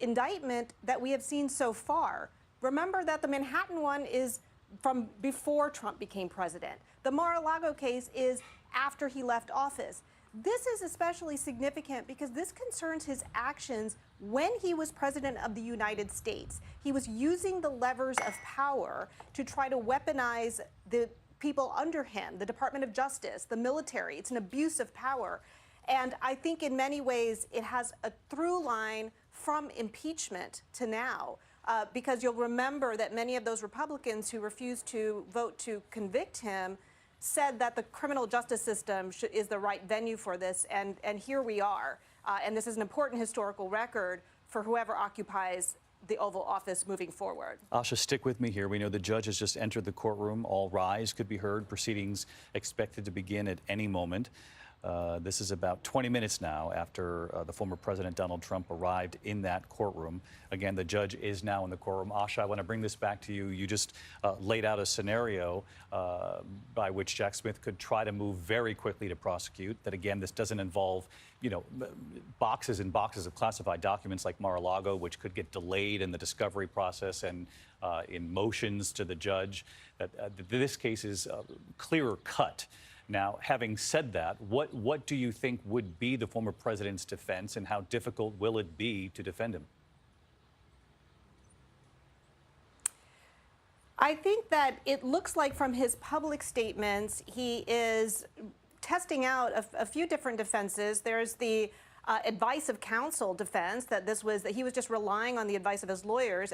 indictment that we have seen so far. Remember that the Manhattan one is from before Trump became president. The Mar-a-Lago case is after he left office. This is especially significant because this concerns his actions when he was president of the United States. He was using the levers of power to try to weaponize the people under him, the Department of Justice, the military. It's an abuse of power. And I think in many ways it has a through line from impeachment to now. Because you'll remember that many of those Republicans who refused to vote to convict him said that the criminal justice system is the right venue for this, and here we are. And this is an important historical record for whoever occupies the Oval Office moving forward. Asha, stick with me here. We know the judge has just entered the courtroom. All rise could be heard. Proceedings expected to begin at any moment. This is about 20 minutes now after the former President Donald Trump arrived in that courtroom. Again, the judge is now in the courtroom. Asha, I want to bring this back to you. You just laid out a scenario by which Jack Smith could try to move very quickly to prosecute. That, again, this doesn't involve, you know, boxes and boxes of classified documents like Mar-a-Lago, which could get delayed in the discovery process and in motions to the judge. This case is clearer cut. Now, having said that, what do you think would be the former president's defense, and how difficult will it be to defend him? I think that it looks like from his public statements, he is testing out a few different defenses. There's the advice of counsel defense, that he was just relying on the advice of his lawyers.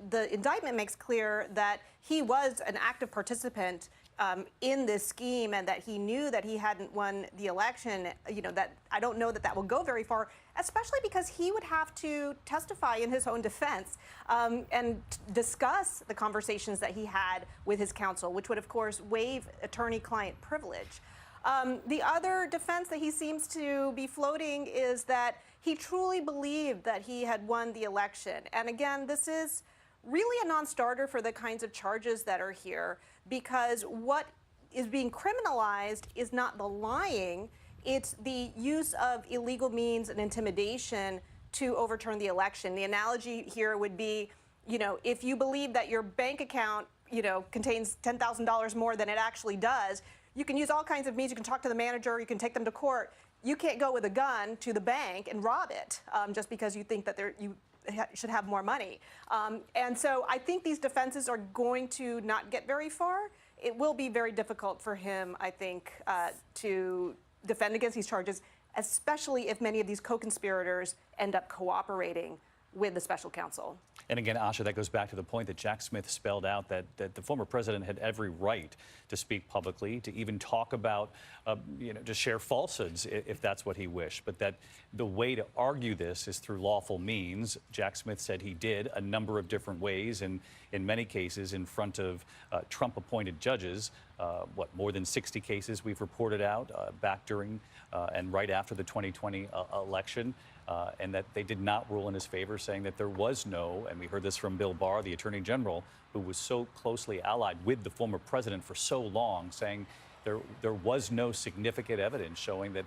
The indictment makes clear that he was an active participant in this scheme, and that he knew that he hadn't won the election. You know, that I don't know that that will go very far, especially because he would have to testify in his own defense and discuss the conversations that he had with his counsel, which would, of course, waive attorney-client privilege. The other defense that he seems to be floating is that he truly believed that he had won the election. And again, this is really a non-starter for the kinds of charges that are here, because what is being criminalized is not the lying, it's the use of illegal means and intimidation to overturn the election. The analogy here would be, you know, if you believe that your bank account, you know, contains $10,000 more than it actually does, you can use all kinds of means. You can talk to the manager, you can take them to court. You can't go with a gun to the bank and rob it just because you think that you should have more money. And so I think these defenses are going to not get very far. It will be very difficult for him, I think, to defend against these charges, especially if many of these co-conspirators end up cooperating with the special counsel. And again, Asha, that goes back to the point that Jack Smith spelled out, that the former president had every right to speak publicly, to even talk about, you know, to share falsehoods if that's what he wished, but that the way to argue this is through lawful means. Jack Smith said he did a number of different ways, and in many cases in front of Trump-appointed judges. More than 60 cases we've reported out back during and right after the 2020 election. And that they did not rule in his favor, saying that there was no, and we heard this from Bill Barr, the Attorney General, who was so closely allied with the former president for so long, saying there was no significant evidence showing that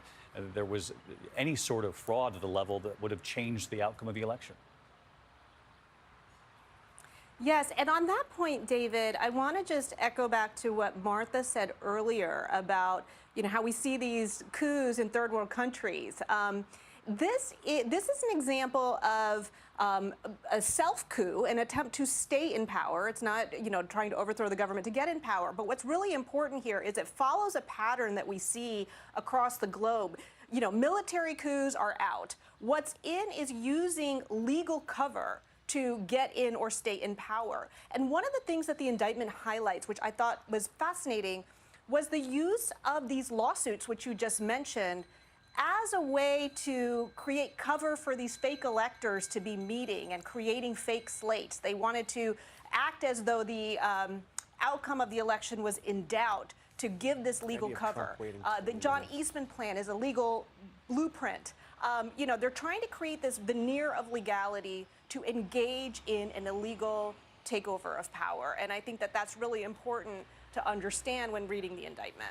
there was any sort of fraud to the level that would have changed the outcome of the election. Yes, and on that point, David, I want to just echo back to what Martha said earlier about, how we see these coups in third world countries. This is an example of a self-coup, an attempt to stay in power. It's not, trying to overthrow the government to get in power. But what's really important here is it follows a pattern that we see across the globe. Military coups are out. What's in is using legal cover to get in or stay in power. And one of the things that the indictment highlights, which I thought was fascinating, was the use of these lawsuits, which you just mentioned, as a way to create cover for these fake electors to be meeting and creating fake slates. They wanted to act as though the outcome of the election was in doubt to give this legal cover. The John Eastman plan is a legal blueprint. They're trying to create this veneer of legality to engage in an illegal takeover of power. And I think that that's really important to understand when reading the indictment.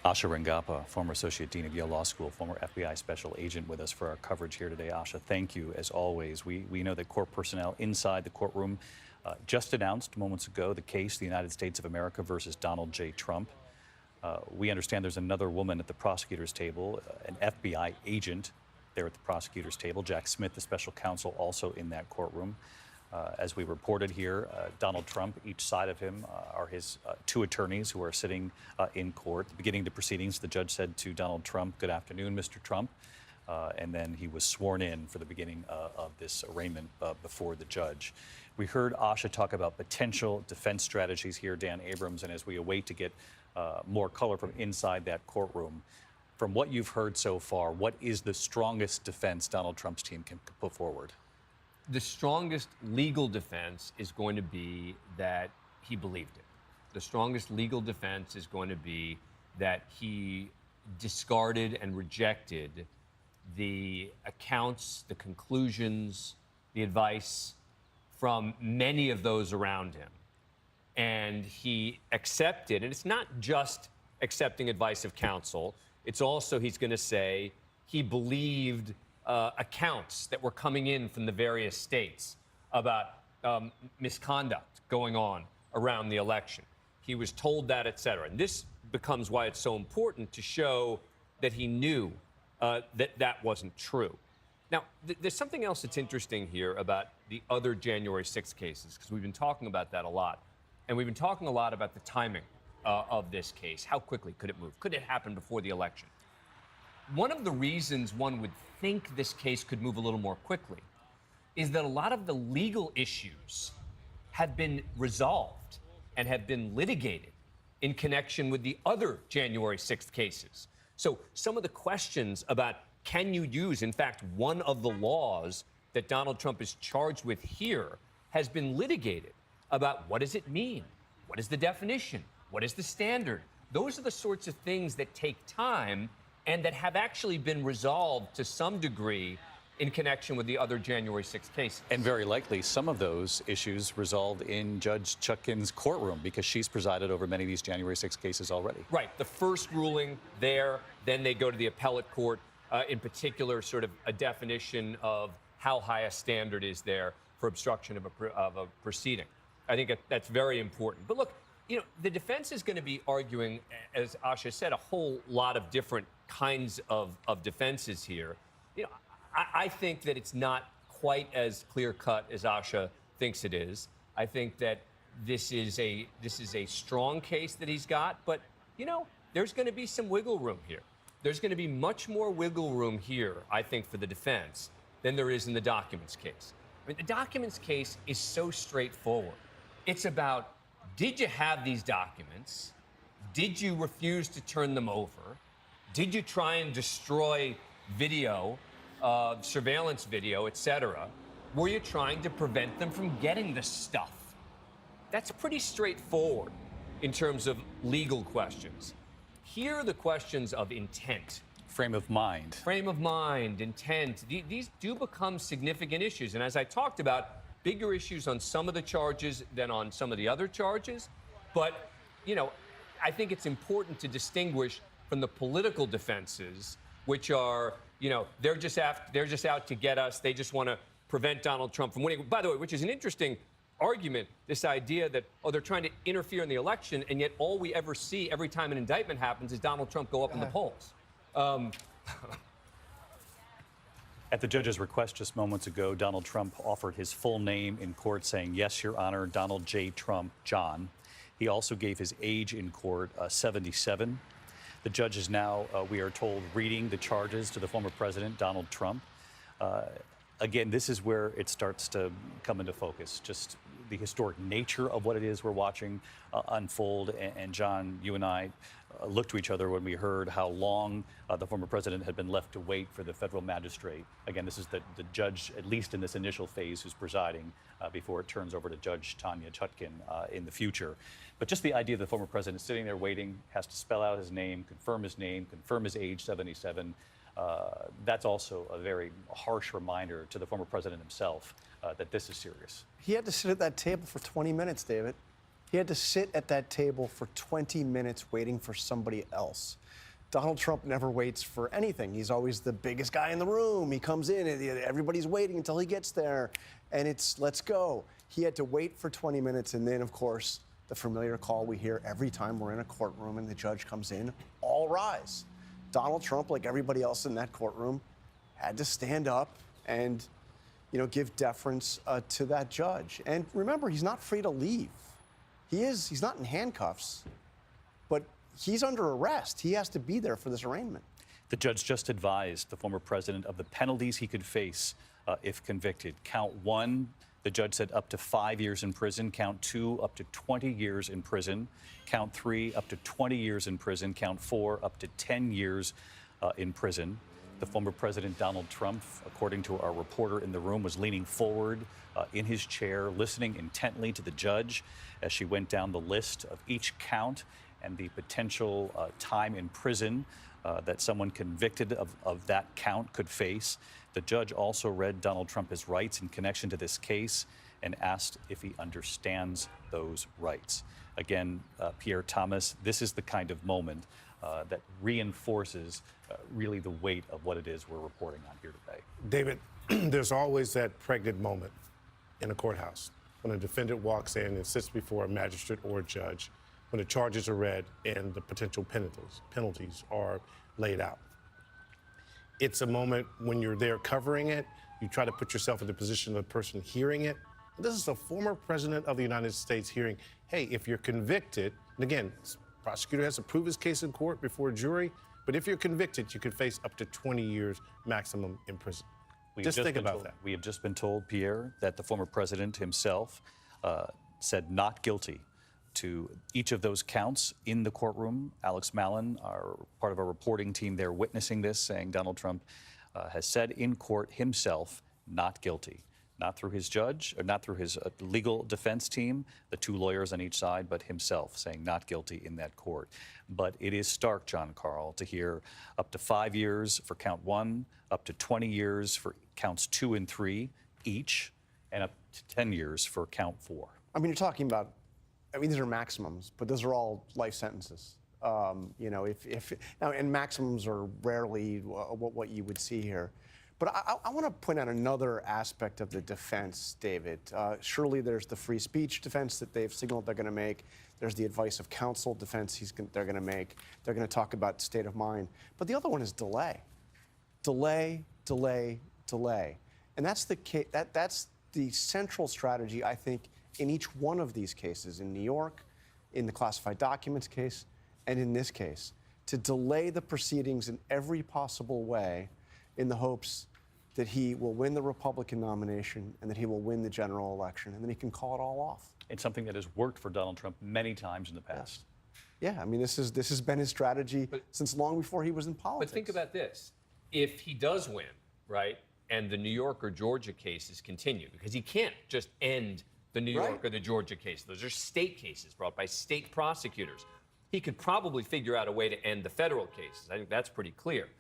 Asha Rangappa, former Associate Dean of Yale Law School, former FBI Special Agent with us for our coverage here today. Asha, thank you as always. We know that court personnel inside the courtroom just announced moments ago the case, the United States of America versus Donald J. Trump. We understand there's another woman at the prosecutor's table, an FBI agent there at the prosecutor's table. Jack Smith, the special counsel, also in that courtroom. As we reported here, Donald Trump, each side of him are his two attorneys who are sitting in court. At the beginning of the proceedings, the judge said to Donald Trump, "Good afternoon, Mr. Trump." And then he was sworn in for the beginning of this arraignment before the judge. We heard Asha talk about potential defense strategies here, Dan Abrams, and as we await to get more color from inside that courtroom, from what you've heard so far, what is the strongest defense Donald Trump's team can put forward? The strongest legal defense is going to be that he believed it. The strongest legal defense is going to be that he discarded and rejected the accounts, the conclusions, the advice from many of those around him. And he accepted, and it's not just accepting advice of counsel, it's also, he's going to say, he believed accounts that were coming in from the various states about misconduct going on around the election. He was told that, et cetera. And this becomes why it's so important to show that he knew that that wasn't true. Now, there's something else that's interesting here about the other January 6th cases, because we've been talking about that a lot. And we've been talking a lot about the timing of this case. How quickly could it move? Could it happen before the election? One of the reasons one would think this case could move a little more quickly is that a lot of the legal issues have been resolved and have been litigated in connection with the other January 6th cases. So some of the questions about can you use, in fact, one of the laws that Donald Trump is charged with here has been litigated about what does it mean? What is the definition? What is the standard? Those are the sorts of things that take time and that have actually been resolved to some degree in connection with the other January 6th cases. And very likely some of those issues resolved in Judge Chutkan's courtroom because she's presided over many of these January 6th cases already. Right. The first ruling there, then they go to the appellate court, in particular sort of a definition of how high a standard is there for obstruction of a proceeding. I think that's very important. But look, the defense is going to be arguing, as Asha said, a whole lot of different kinds of defenses here. I think that it's not quite as clear-cut as Asha thinks it is. I think that this is a strong case that he's got, but there's going to be some wiggle room here. There's going to be much more wiggle room here, I think, for the defense than there is in the documents case. I mean, the documents case is so straightforward. It's about, did you have these documents? Did you refuse to turn them over? Did you try and destroy video, surveillance video, et cetera? Were you trying to prevent them from getting the stuff? That's pretty straightforward in terms of legal questions. Here are the questions of intent. Frame of mind. Frame of mind, intent. These do become significant issues. And as I talked about, bigger issues on some of the charges than on some of the other charges. But, I think it's important to distinguish from the political defenses, which are, they're just out to get us. They just want to prevent Donald Trump from winning. By the way, which is an interesting argument, this idea that, oh, they're trying to interfere in the election, and yet all we ever see every time an indictment happens is Donald Trump go up in the polls. At the judge's request just moments ago, Donald Trump offered his full name in court, saying, "Yes, Your Honor, Donald J. Trump, John." He also gave his age in court, 77. The judge is now, we are told, reading the charges to the former president, Donald Trump. Again, this is where it starts to come into focus, just the historic nature of what it is we're watching unfold. And John, you and I looked to each other when we heard how long the former president had been left to wait for the federal magistrate. Again, this is the judge, at least in this initial phase, who's presiding before it turns over to Judge Tanya Chutkin in the future. But just the idea that the former president is sitting there waiting, has to spell out his name, confirm his age, 77. That's also a very harsh reminder to the former president himself that this is serious. He had to sit at that table for 20 minutes, David. He had to sit at that table for 20 minutes waiting for somebody else. Donald Trump never waits for anything. He's always the biggest guy in the room. He comes in and everybody's waiting until he gets there, and it's let's go. He had to wait for 20 minutes, and then, of course, the familiar call we hear every time we're in a courtroom and the judge comes in, all rise. Donald Trump, like everybody else in that courtroom, had to stand up and, give deference to that judge. And remember, he's not free to leave. He's not in handcuffs, but he's under arrest. He has to be there for this arraignment. The judge just advised the former president of the penalties he could face if convicted. Count 1, the judge said up to 5 years in prison. Count 2, up to 20 years in prison. Count 3, up to 20 years in prison. Count 4, up to 10 years in prison. The former president, Donald Trump, according to our reporter in the room, was leaning forward in his chair, listening intently to the judge as she went down the list of each count and the potential time in prison that someone convicted of that count could face. The judge also read Donald Trump his rights in connection to this case and asked if he understands those rights. Again, Pierre Thomas, this is the kind of moment that reinforces really the weight of what it is we're reporting on here today. David, there's always that pregnant moment in a courthouse when a defendant walks in and sits before a magistrate or a judge, when the charges are read and the potential penalties are laid out. It's a moment when you're there covering it, you try to put yourself in the position of the person hearing it. This is a former president of the United States hearing, hey, if you're convicted, and again, the prosecutor has to prove his case in court before a jury, but if you're convicted, you could face up to 20 years maximum in prison. Just think about that. We have just been told, Pierre, that the former president himself said not guilty to each of those counts in the courtroom. Alex Mallon, part of our reporting team there, witnessing this, saying Donald Trump has said in court himself not guilty. Not through his judge, or not through his legal defense team, the 2 lawyers on each side, but himself saying not guilty in that court. But it is stark, John Carl, to hear up to 5 years for count 1, up to 20 years for counts 2 and 3 each, and up to 10 years for count 4. I mean, you're talking about, these are maximums, but those are all life sentences. And maximums are rarely what you would see here. But I want to point out another aspect of the defense, David. Surely there's the free speech defense that they've signaled they're going to make. There's the advice of counsel defense they're going to make. They're going to talk about state of mind. But the other one is delay. Delay, delay, delay. And that's the central strategy, I think, in each one of these cases, in New York, in the classified documents case, and in this case, to delay the proceedings in every possible way in the hopes that he will win the Republican nomination and that he will win the general election, and then he can call it all off. It's something that has worked for Donald Trump many times in the past. Yeah, I mean, this has been his strategy since long before he was in politics. But think about this. If he does win, right, and the New York or Georgia cases continue, because he can't just end the New York or the Georgia case. Those are state cases brought by state prosecutors. He could probably figure out a way to end the federal cases. I think that's pretty clear.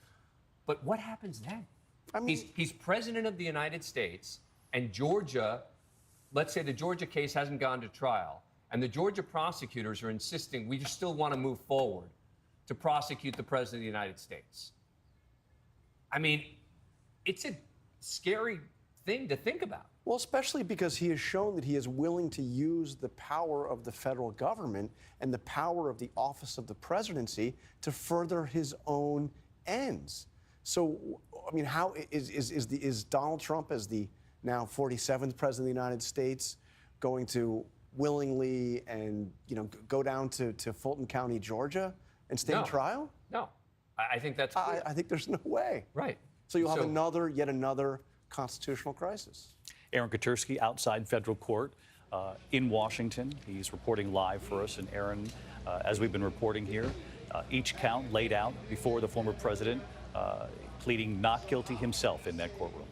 But what happens then? I mean, he's president of the United States, and Georgia, let's say the Georgia case hasn't gone to trial, and the Georgia prosecutors are insisting we still want to move forward to prosecute the president of the United States. I mean, it's a scary thing to think about. Well, especially because he has shown that he is willing to use the power of the federal government and the power of the office of the presidency to further his own ends. So, I mean, how is Donald Trump, as the now 47th president of the United States, going to willingly and go down to Fulton County, Georgia, and stand trial? No, I think that's clear. I think there's no way. Right. So you'll have yet another constitutional crisis. Aaron Katersky outside federal court in Washington. He's reporting live for us. And Aaron, as we've been reporting here, each count laid out before the former president, pleading not guilty himself in that courtroom.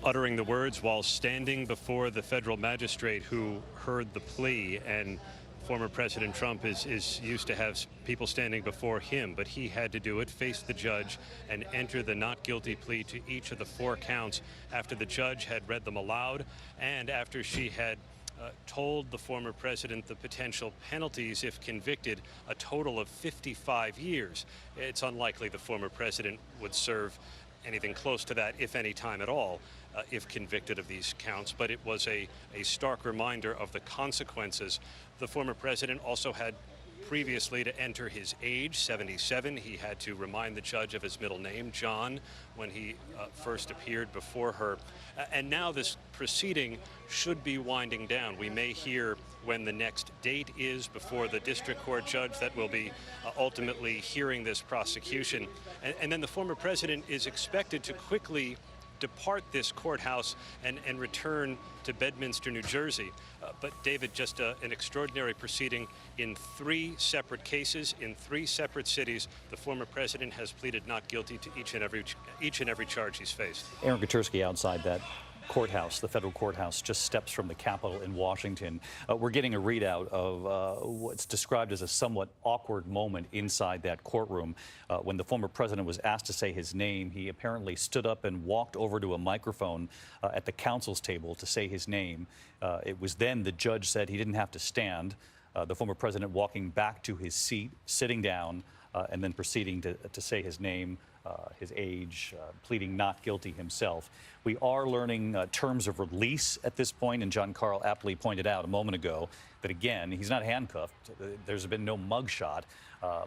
Uttering the words while standing before the federal magistrate who heard the plea. And former President Trump is used to have people standing before him, but he had to do it, face the judge, and enter the not guilty plea to each of the 4 counts after the judge had read them aloud and after she had told the former president the potential penalties if convicted, a total of 55 years. It's unlikely the former president would serve anything close to that, if any time at all, if convicted of these counts. But it was a stark reminder of the consequences. The former president also had previously to enter his age, 77. He had to remind the judge of his middle name, John, when he first appeared before her. And now this proceeding should be winding down. We may hear when the next date is before the district court judge that will be ultimately hearing this prosecution. And then the former president is expected to quickly depart this courthouse and return to Bedminster, New Jersey. But David, just an extraordinary proceeding in 3 separate cases in 3 separate cities. The former president has pleaded not guilty to each and every charge he's faced. Aaron Katersky outside that courthouse, the federal courthouse, just steps from the Capitol in Washington. We're getting a readout of what's described as a somewhat awkward moment inside that courtroom. When the former president was asked to say his name, he apparently stood up and walked over to a microphone at the counsel's table to say his name. It was then the judge said he didn't have to stand. The former president walking back to his seat, sitting down, and then proceeding to say his name, his age, pleading not guilty himself. We are learning terms of release at this point, and John Carl aptly pointed out a moment ago that, again, he's not handcuffed. There's been no mugshot,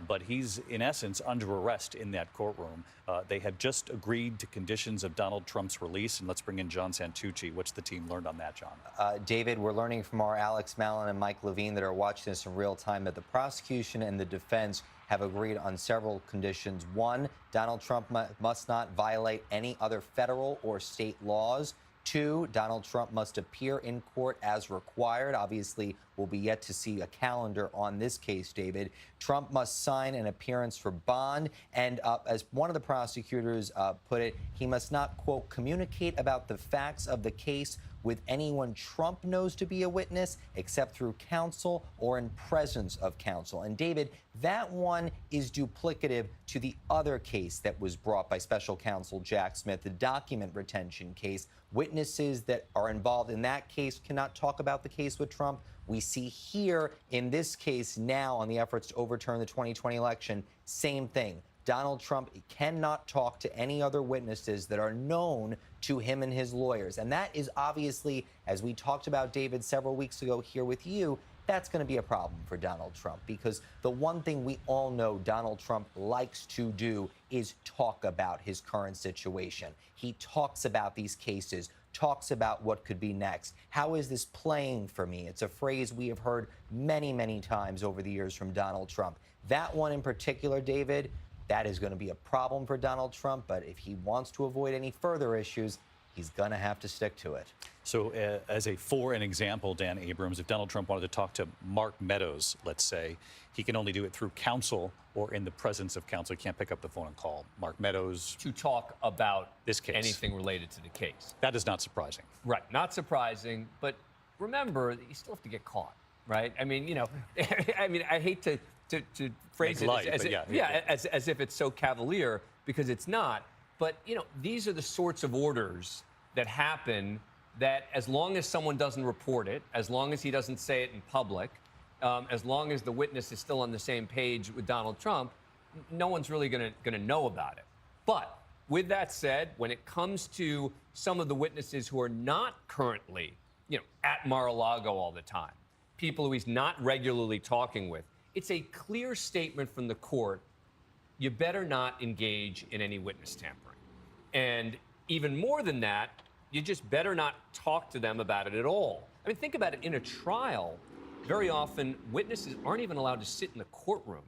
but he's, in essence, under arrest in that courtroom. They have just agreed to conditions of Donald Trump's release, and let's bring in John Santucci. What's the team learned on that, John? David, we're learning from our Alex Mallon and Mike Levine that are watching this in real time that the prosecution and the defense have agreed on several conditions. 1, Donald Trump must not violate any other federal or state laws. 2, Donald Trump must appear in court as required. Obviously, we'll be yet to see a calendar on this case, David. Trump must sign an appearance for bond. And as one of the prosecutors put it, he must not, quote, communicate about the facts of the case with anyone Trump knows to be a witness, except through counsel or in presence of counsel. And David, that one is duplicative to the other case that was brought by special counsel Jack Smith, the document retention case. Witnesses that are involved in that case cannot talk about the case with Trump. We see here in this case now on the efforts to overturn the 2020 election, same thing. Donald Trump cannot talk to any other witnesses that are known to him and his lawyers. And that is obviously, as we talked about, David, several weeks ago here with you, that's going to be a problem for Donald Trump, because the one thing we all know Donald Trump likes to do is talk about his current situation. He talks about these cases, talks about what could be next. How is this playing for me? It's a phrase we have heard many, many times over the years from Donald Trump. That one in particular, David, that is going to be a problem for Donald Trump, but if he wants to avoid any further issues, he's going to have to stick to it. So for an example, Dan Abrams, if Donald Trump wanted to talk to Mark Meadows, let's say, he can only do it through counsel or in the presence of counsel. He can't pick up the phone and call Mark Meadows. To talk about this case. Anything related to the case. That is not surprising. Right, not surprising, but remember, you still have to get caught, right? I mean, I hate to phrase Make it light, as if it's so cavalier, because it's not. But, these are the sorts of orders that happen that, as long as someone doesn't report it, as long as he doesn't say it in public, as long as the witness is still on the same page with Donald Trump, no one's really going to know about it. But with that said, when it comes to some of the witnesses who are not currently, at Mar-a-Lago all the time, people who he's not regularly talking with, it's a clear statement from the court, you better not engage in any witness tampering. And even more than that, you just better not talk to them about it at all. I mean, think about it. In a trial, very often witnesses aren't even allowed to sit in the courtroom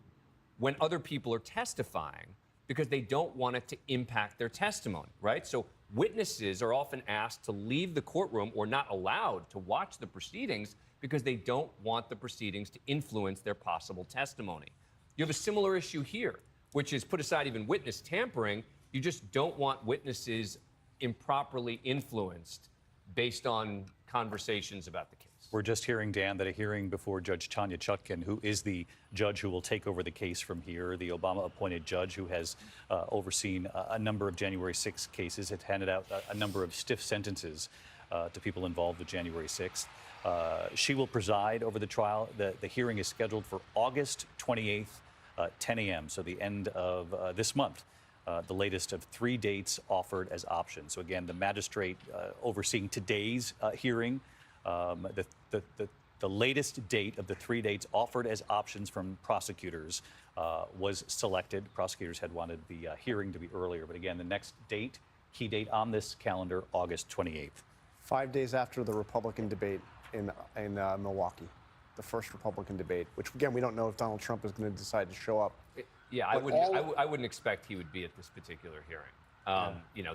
when other people are testifying because they don't want it to impact their testimony, right? So witnesses are often asked to leave the courtroom or not allowed to watch the proceedings because they don't want the proceedings to influence their possible testimony. You have a similar issue here, which is, put aside even witness tampering, you just don't want witnesses improperly influenced based on conversations about the case. We're just hearing, Dan, that a hearing before Judge Tanya Chutkan, who is the judge who will take over the case from here, the Obama-appointed judge who has overseen a number of January 6th cases, had handed out a number of stiff sentences to people involved with January 6th. She will preside over the trial. The hearing is scheduled for August 28th, 10 a.m., so the end of this month. The latest of 3 dates offered as options. So again, the magistrate overseeing today's hearing, the latest date of the 3 dates offered as options from prosecutors was selected. Prosecutors had wanted the hearing to be earlier, but again, the next date, key date on this calendar, August 28th. 5 days after the Republican debate in Milwaukee, the first Republican debate, which again, we don't know if Donald Trump is going to decide to show up. Yeah, I wouldn't expect he would be at this particular hearing.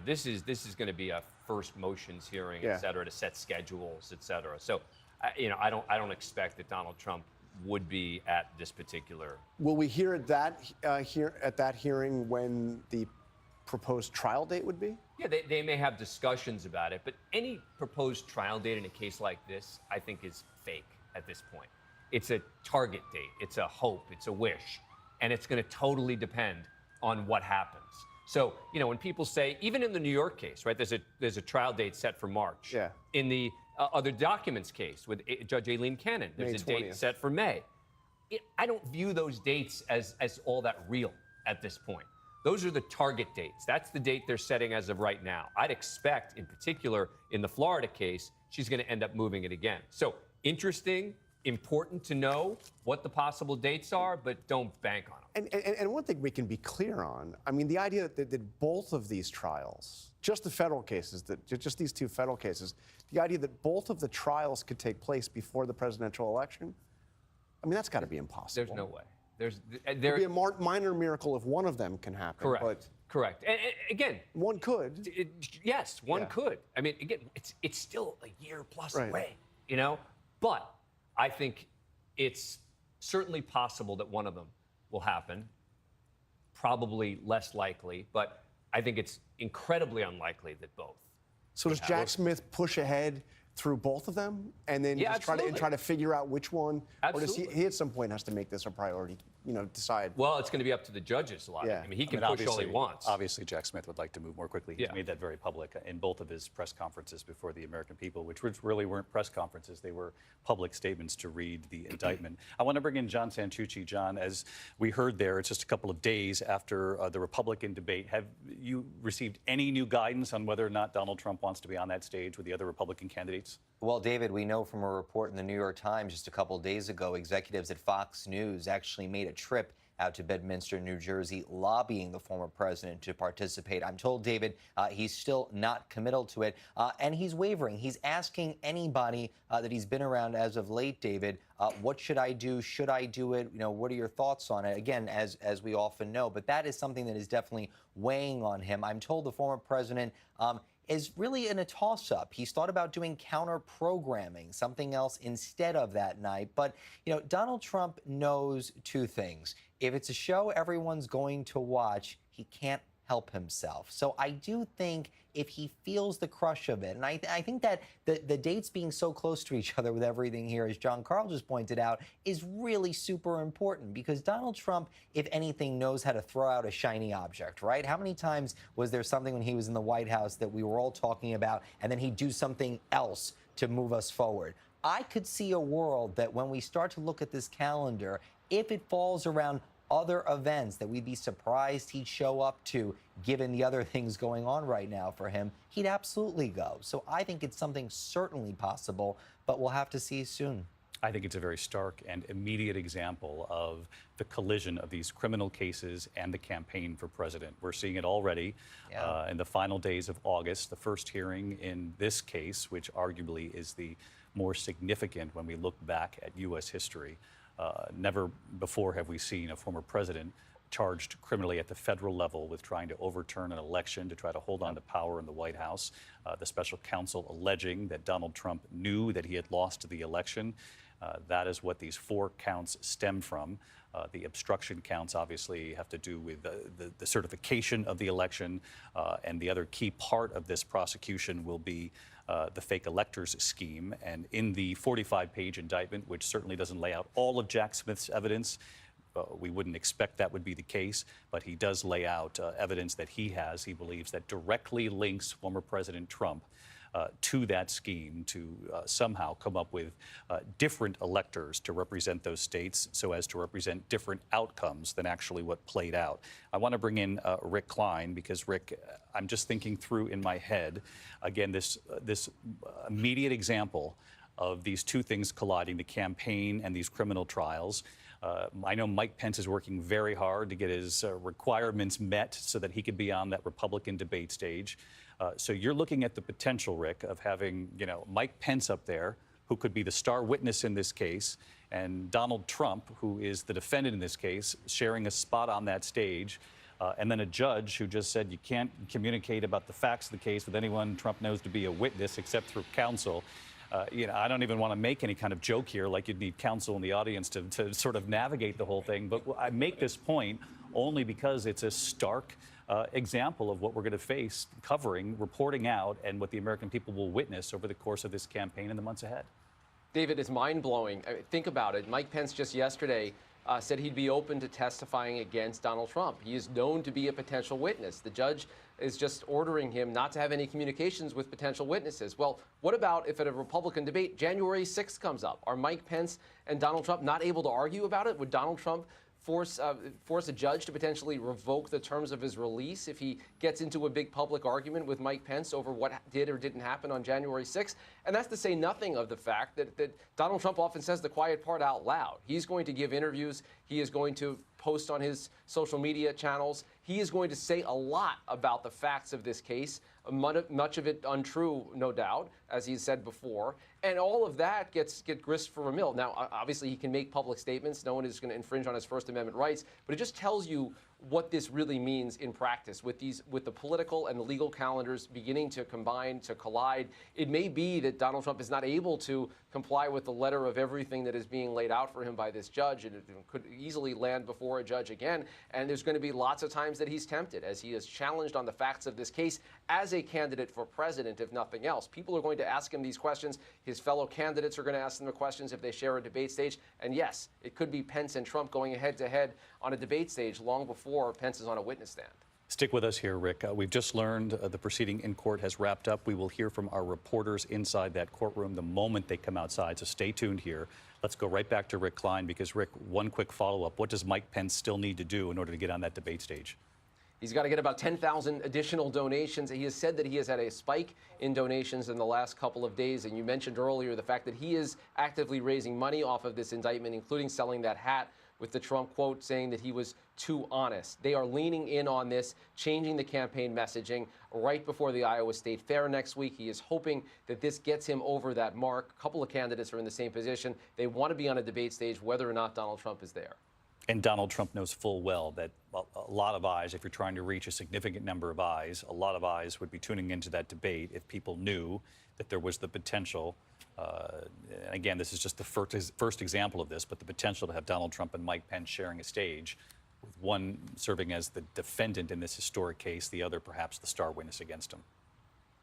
This is going to be a first motions hearing, et cetera, to set schedules, et cetera. So, I don't expect that Donald Trump would be at this particular. Will we hear at that hearing when the proposed trial date would be? Yeah, they may have discussions about it, but any proposed trial date in a case like this, I think, is fake at this point. It's a target date. It's a hope. It's a wish. And it's going to totally depend on what happens. So, when people say, even in the New York case, right, there's a trial date set for March. Yeah. In the other documents case with Judge Aileen Cannon, there's a date set for May. I don't view those dates as all that real at this point. Those are the target dates. That's the date they're setting as of right now. I'd expect, in particular, in the Florida case, she's going to end up moving it again. So, interesting, important to know what the possible dates are, but don't bank on them. And one thing we can be clear on, I mean, the idea that both of these trials, just the federal cases, just these 2 federal cases, the idea that both of the trials could take place before the presidential election, I mean, that's got to be impossible. There's no way. There'd be a minor miracle if one of them can happen. Correct. But correct. And again, one could. Yes, one could. I mean, again, it's still a year plus away, But I think it's certainly possible that one of them will happen. Probably less likely, but I think it's incredibly unlikely that both. So does Jack Smith push ahead through both of them and then just try to figure out which one? Absolutely. Or does he at some point has to make this a priority, decide? Well, it's going to be up to the judges a lot. Yeah. I mean, he can push all he wants. Obviously, Jack Smith would like to move more quickly. He's made that very public in both of his press conferences before the American people, which really weren't press conferences. They were public statements to read the indictment. I want to bring in John Santucci. John, as we heard there, it's just a couple of days after the Republican debate. Have you received any new guidance on whether or not Donald Trump wants to be on that stage with the other Republican candidates? Well, David, we know from a report in the New York Times just a couple days ago, executives at Fox News actually made a trip out to Bedminster, New Jersey, lobbying the former president to participate. I'm told, David, he's still not committal to it, and he's wavering. He's asking anybody that he's been around as of late, David, what should I do? Should I do it? What are your thoughts on it? Again, as we often know, but that is something that is definitely weighing on him. I'm told the former president is really in a toss-up. He's thought about doing counter-programming, something else instead of that night. But, Donald Trump knows 2 things. If it's a show everyone's going to watch, he can't help himself. So I do think if he feels the crush of it, and I think that the dates being so close to each other with everything here, as John Carl just pointed out, is really super important because Donald Trump, if anything, knows how to throw out a shiny object, right? How many times was there something when he was in the White House that we were all talking about, and then he'd do something else to move us forward? I could see a world that when we start to look at this calendar, if it falls around other events that we'd be surprised he'd show up to, given the other things going on right now for him, he'd absolutely go. So I think it's something certainly possible, but we'll have to see soon. I think it's a very stark and immediate example of the collision of these criminal cases and the campaign for president. We're seeing it already in the final days of August, the first hearing in this case, which arguably is the more significant when we look back at U.S. history. Never before have we seen a former president charged criminally at the federal level with trying to overturn an election to try to hold on to power in the White House. The special counsel alleging that Donald Trump knew that he had lost the election. That is what these 4 counts stem from. The obstruction counts obviously have to do with the certification of the election, and the other key part of this prosecution will be the fake electors scheme. And in the 45-page indictment, which certainly doesn't lay out all of Jack Smith's evidence, we wouldn't expect that would be the case, but he does lay out evidence that he believes, that directly links former President Trump to that scheme to somehow come up with different electors to represent those states so as to represent different outcomes than actually what played out. I want to bring in Rick Klein because, Rick, I'm just thinking through in my head, again, this immediate example of these two things colliding, the campaign and these criminal trials. I know Mike Pence is working very hard to get his requirements met so that he could be on that Republican debate stage. So you're looking at the potential, Rick, of having, Mike Pence up there, who could be the star witness in this case, and Donald Trump, who is the defendant in this case, sharing a spot on that stage. And then a judge who just said you can't communicate about the facts of the case with anyone Trump knows to be a witness except through counsel. I don't even want to make any kind of joke here, like you'd need counsel in the audience to sort of navigate the whole thing. But I make this point only because it's a stark example of what we're going to face covering, reporting out, and what the American people will witness over the course of this campaign in the months ahead. David, it's mind-blowing. Think about it. Mike Pence just yesterday said he'd be open to testifying against Donald Trump. He is known to be a potential witness. The judge is just ordering him not to have any communications with potential witnesses. Well, what about if at a Republican debate, January 6th comes up? Are Mike Pence and Donald Trump not able to argue about it? Would Donald Trump force a judge to potentially revoke the terms of his release if he gets into a big public argument with Mike Pence over what did or didn't happen on January 6th? And that's to say nothing of the fact that Donald Trump often says the quiet part out loud. He's going to give interviews. He is going to post on his social media channels. He is going to say a lot about the facts of this case, much of it untrue, no doubt, as he said before. And all of that gets grist for a mill. Now, obviously, he can make public statements. No one is going to infringe on his First Amendment rights. But it just tells you what this really means in practice with the political and the legal calendars beginning to combine, to collide. It may be that Donald Trump is not able to comply with the letter of everything that is being laid out for him by this judge, and it could easily land before a judge again. And there's going to be lots of times that he's tempted, as he is challenged on the facts of this case as a candidate for president, if nothing else. People are going to ask him these questions. His fellow candidates are going to ask him the questions if they share a debate stage. And yes, it could be Pence and Trump going head-to-head on a debate stage long before Pence is on a witness stand. Stick with us here, Rick. We've just learned the proceeding in court has wrapped up. We will hear from our reporters inside that courtroom the moment they come outside, so stay tuned here. Let's go right back to Rick Klein, because, Rick, one quick follow-up. What does Mike Pence still need to do in order to get on that debate stage? He's got to get about 10,000 additional donations. He has said that he has had a spike in donations in the last couple of days. And you mentioned earlier the fact that he is actively raising money off of this indictment, including selling that hat with the Trump quote saying that he was too honest. They are leaning in on this, changing the campaign messaging right before the Iowa State Fair next week. He is hoping that this gets him over that mark. A couple of candidates are in the same position. They want to be on a debate stage whether or not Donald Trump is there. And Donald Trump knows full well that a lot of eyes, if you're trying to reach a significant number of eyes, a lot of eyes would be tuning into that debate if people knew that there was the potential. And again, this is just the first example of this, but the potential to have Donald Trump and Mike Pence sharing a stage, with one serving as the defendant in this historic case, the other perhaps the star witness against him.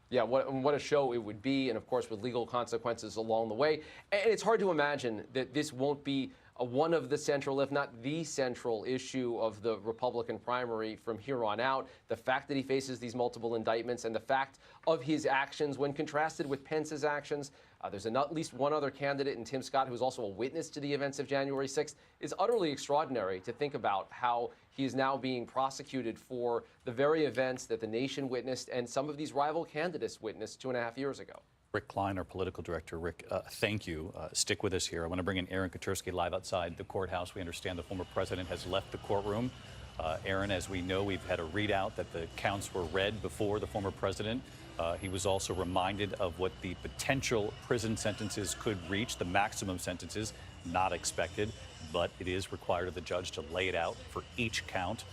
Yeah, what a show it would be, and of course with legal consequences along the way. And it's hard to imagine that this won't be one of the central, if not the central issue of the Republican primary from here on out. The fact that he faces these multiple indictments and the fact of his actions when contrasted with Pence's actions. There's at least one other candidate in Tim Scott, who's also a witness to the events of January 6th. It's utterly extraordinary to think about how he is now being prosecuted for the very events that the nation witnessed and some of these rival candidates witnessed 2.5 years ago. Rick Klein, our political director. Rick, thank you. Stick with us here. I want to bring in Aaron Katersky live outside the courthouse. We understand the former president has left the courtroom. Aaron, as we know, we've had a readout that the counts were read before the former president. He was also reminded of what the potential prison sentences could reach, the maximum sentences, not expected, but it is required of the judge to lay it out for each count.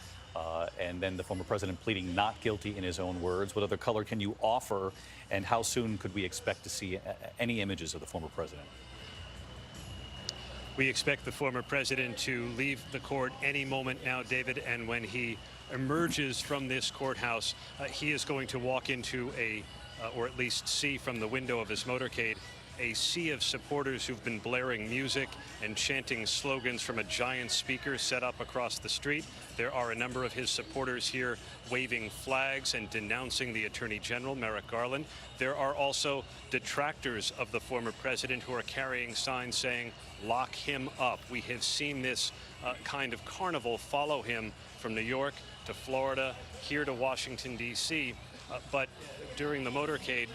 And then the former president pleading not guilty in his own words. What other color can you offer, and how soon could we expect to see any images of the former president? We expect the former president to leave the court any moment now, David, and when he emerges from this courthouse, he is going to walk into or at least see from the window of his motorcade, a sea of supporters who've been blaring music and chanting slogans from a giant speaker set up across the street. There are a number of his supporters here waving flags and denouncing the Attorney General, Merrick Garland. There are also detractors of the former president who are carrying signs saying, "Lock him up." We have seen this kind of carnival follow him from New York to Florida, here to Washington, D.C. But during the motorcade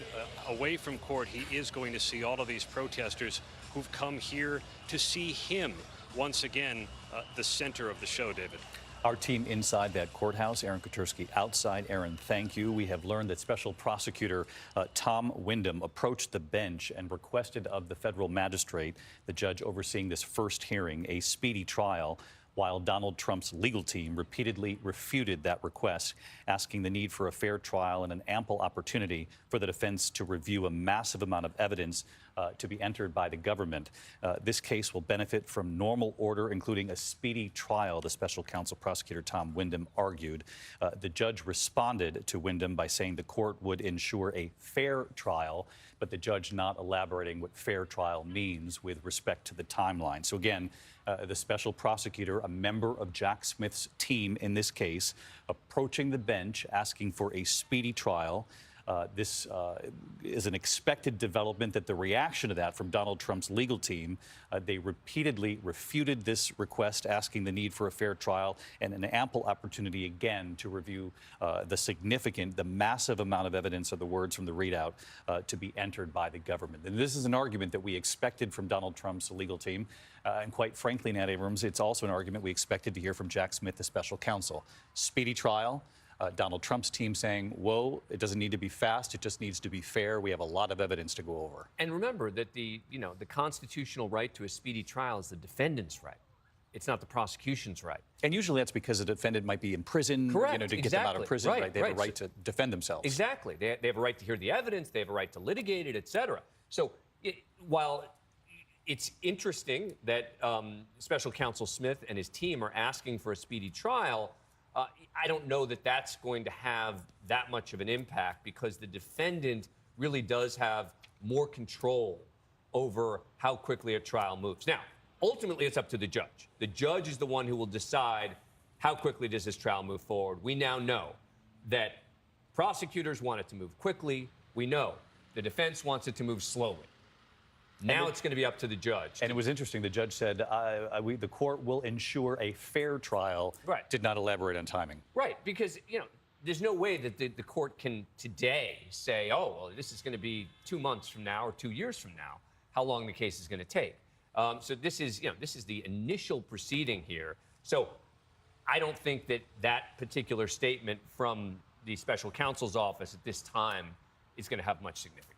away from court, he is going to see all of these protesters who've come here to see him once again, the center of the show, David. Our team inside that courthouse, Aaron Katersky outside. Aaron, thank you. We have learned that Special Prosecutor Tom Windham approached the bench and requested of the federal magistrate, the judge overseeing this first hearing, a speedy trial, while Donald Trump's legal team repeatedly refuted that request, asking the need for a fair trial and an ample opportunity for the defense to review a massive amount of evidence to be entered by the government. This case will benefit from normal order, including a speedy trial, the special counsel prosecutor Tom Windham argued. The judge responded to Windham by saying the court would ensure a fair trial, but the judge not elaborating what fair trial means with respect to the timeline. So again, the special prosecutor, a member of Jack Smith's team in this case, approaching the bench, asking for a speedy trial. This is an expected development, that the reaction to that from Donald Trump's legal team, they repeatedly refuted this request, asking the need for a fair trial and an ample opportunity again to review the massive amount of evidence of the words from the readout to be entered by the government. And this is an argument that we expected from Donald Trump's legal team. And quite frankly, Nat Abrams, it's also an argument we expected to hear from Jack Smith, the special counsel. Speedy trial. Donald Trump's team saying, whoa, it doesn't need to be fast, it just needs to be fair. We have a lot of evidence to go over. And remember that the constitutional right to a speedy trial is the defendant's right. It's not the prosecution's right. And usually that's because the defendant might be in prison, Correct. to get them out of prison, right? They have a right to defend themselves. Exactly. They have a right to hear the evidence, they have a right to litigate it, et cetera. So while it's interesting that Special Counsel Smith and his team are asking for a speedy trial, I don't know that that's going to have that much of an impact, because the defendant really does have more control over how quickly a trial moves. Now, ultimately, it's up to the judge. The judge is the one who will decide how quickly does this trial move forward. We now know that prosecutors want it to move quickly. We know the defense wants it to move slowly. Now it's going to be up to the judge. And it was interesting. The judge said the court will ensure a fair trial. Right. Did not elaborate on timing. Right, because there's no way that the court can today say, oh, well, this is going to be 2 months from now or 2 years from now, how long the case is going to take. So this is the initial proceeding here. So I don't think that particular statement from the special counsel's office at this time is going to have much significance.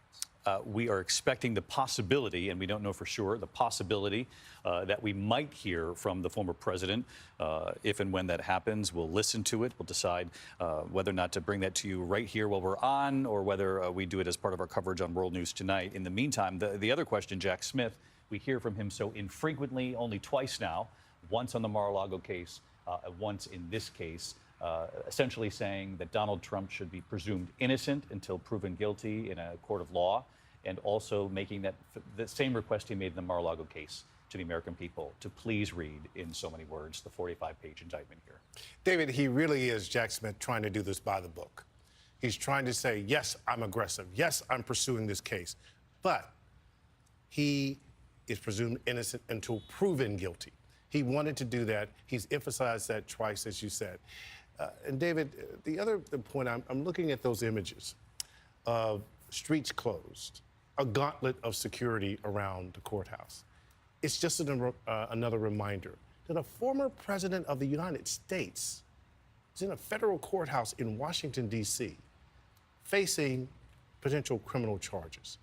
We are expecting the possibility, and we don't know for sure, the possibility that we might hear from the former president. If and when that happens, we'll listen to it. We'll decide whether or not to bring that to you right here while we're on, or whether we do it as part of our coverage on World News Tonight. In the meantime, the other question, Jack Smith, we hear from him so infrequently, only twice now, once on the Mar-a-Lago case, once in this case. Essentially saying that Donald Trump should be presumed innocent until proven guilty in a court of law, and also making the same request he made in the Mar-a-Lago case, to the American people to please read in so many words the 45-page indictment here? David, he really is, Jack Smith, trying to do this by the book. He's trying to say, yes, I'm aggressive. Yes, I'm pursuing this case. But he is presumed innocent until proven guilty. He wanted to do that. He's emphasized that twice, as you said. And David, the other point, I'm looking at those images of streets closed, a gauntlet of security around the courthouse. It's just another reminder that a former president of the United States is in a federal courthouse in Washington, D.C., facing potential criminal charges.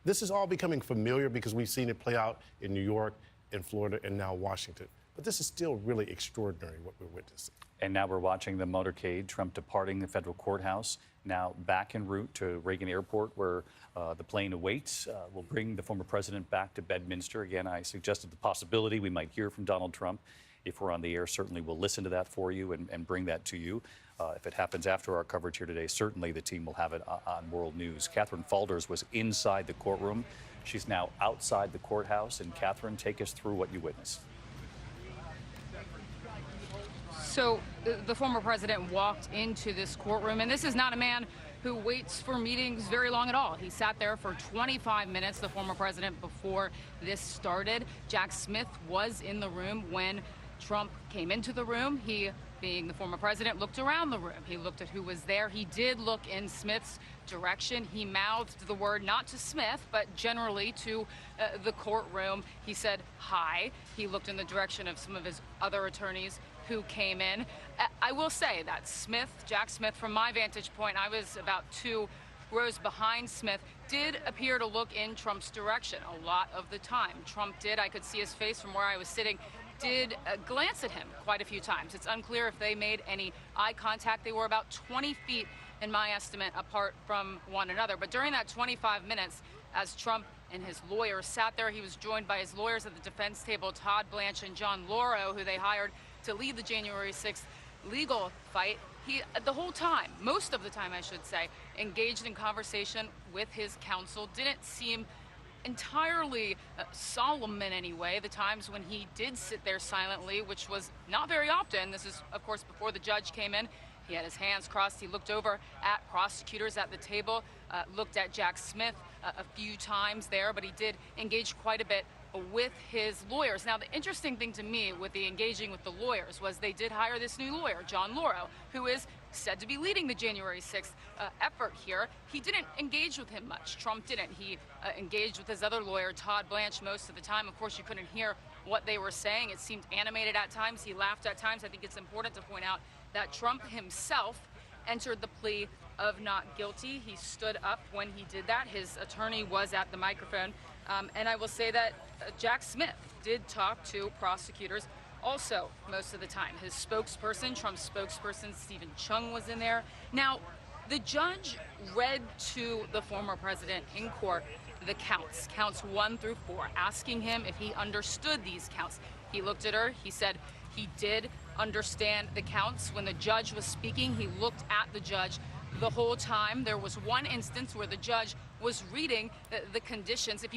This is all becoming familiar because we've seen it play out in New York, in Florida, and now Washington. But this is still really extraordinary what we're witnessing. And now we're watching the motorcade, Trump departing the federal courthouse, now back en route to Reagan Airport, where the plane awaits. We'll bring the former president back to Bedminster. Again, I suggested the possibility we might hear from Donald Trump. If we're on the air, certainly we'll listen to that for you and bring that to you. If it happens after our coverage here today, certainly the team will have it on World News. Catherine Falders was inside the courtroom. She's now outside the courthouse. And Catherine, take us through what you witnessed. So the former president walked into this courtroom, and this is not a man who waits for meetings very long at all. He sat there for 25 minutes, the former president, before this started. Jack Smith was in the room when Trump came into the room. He, being the former president, looked around the room. He looked at who was there. He did look in Smith's direction. He mouthed the word not to Smith, but generally to the courtroom. He said hi. He looked in the direction of some of his other attorneys who came in. I will say that Smith, Jack Smith, from my vantage point, I was about 2 rows behind Smith, did appear to look in Trump's direction a lot of the time. Trump did, I could see his face from where I was sitting, did glance at him quite a few times. It's unclear if they made any eye contact. They were about 20 feet, in my estimate, apart from one another. But during that 25 minutes, as Trump and his lawyers sat there, he was joined by his lawyers at the defense table, Todd Blanche and John Lauro, who they hired to lead the January 6th legal fight. He, the whole time, most of the time I should say, engaged in conversation with his counsel. Didn't seem entirely solemn in any way. The times when he did sit there silently, which was not very often. This is, of course, before the judge came in. He had his hands crossed. He looked over at prosecutors at the table, looked at Jack Smith a few times there, but he did engage quite a bit with his lawyers. Now, the interesting thing to me with the engaging with the lawyers was they did hire this new lawyer, John Lauro, who is said to be leading the January 6th effort here. He didn't engage with him much. Trump didn't. He engaged with his other lawyer, Todd Blanche, most of the time. Of course, you couldn't hear what they were saying. It seemed animated at times. He laughed at times. I think it's important to point out that Trump himself entered the plea of not guilty. He stood up when he did that. His attorney was at the microphone. And I will say that Jack Smith did talk to prosecutors also most of the time. His spokesperson, Trump's spokesperson, Stephen Chung, was in there. Now, the judge read to the former president in court the counts 1 through 4, asking him if he understood these counts. He looked at her. He said he did understand the counts. When the judge was speaking, he looked at the judge the whole time. There was one instance where the judge was reading the conditions if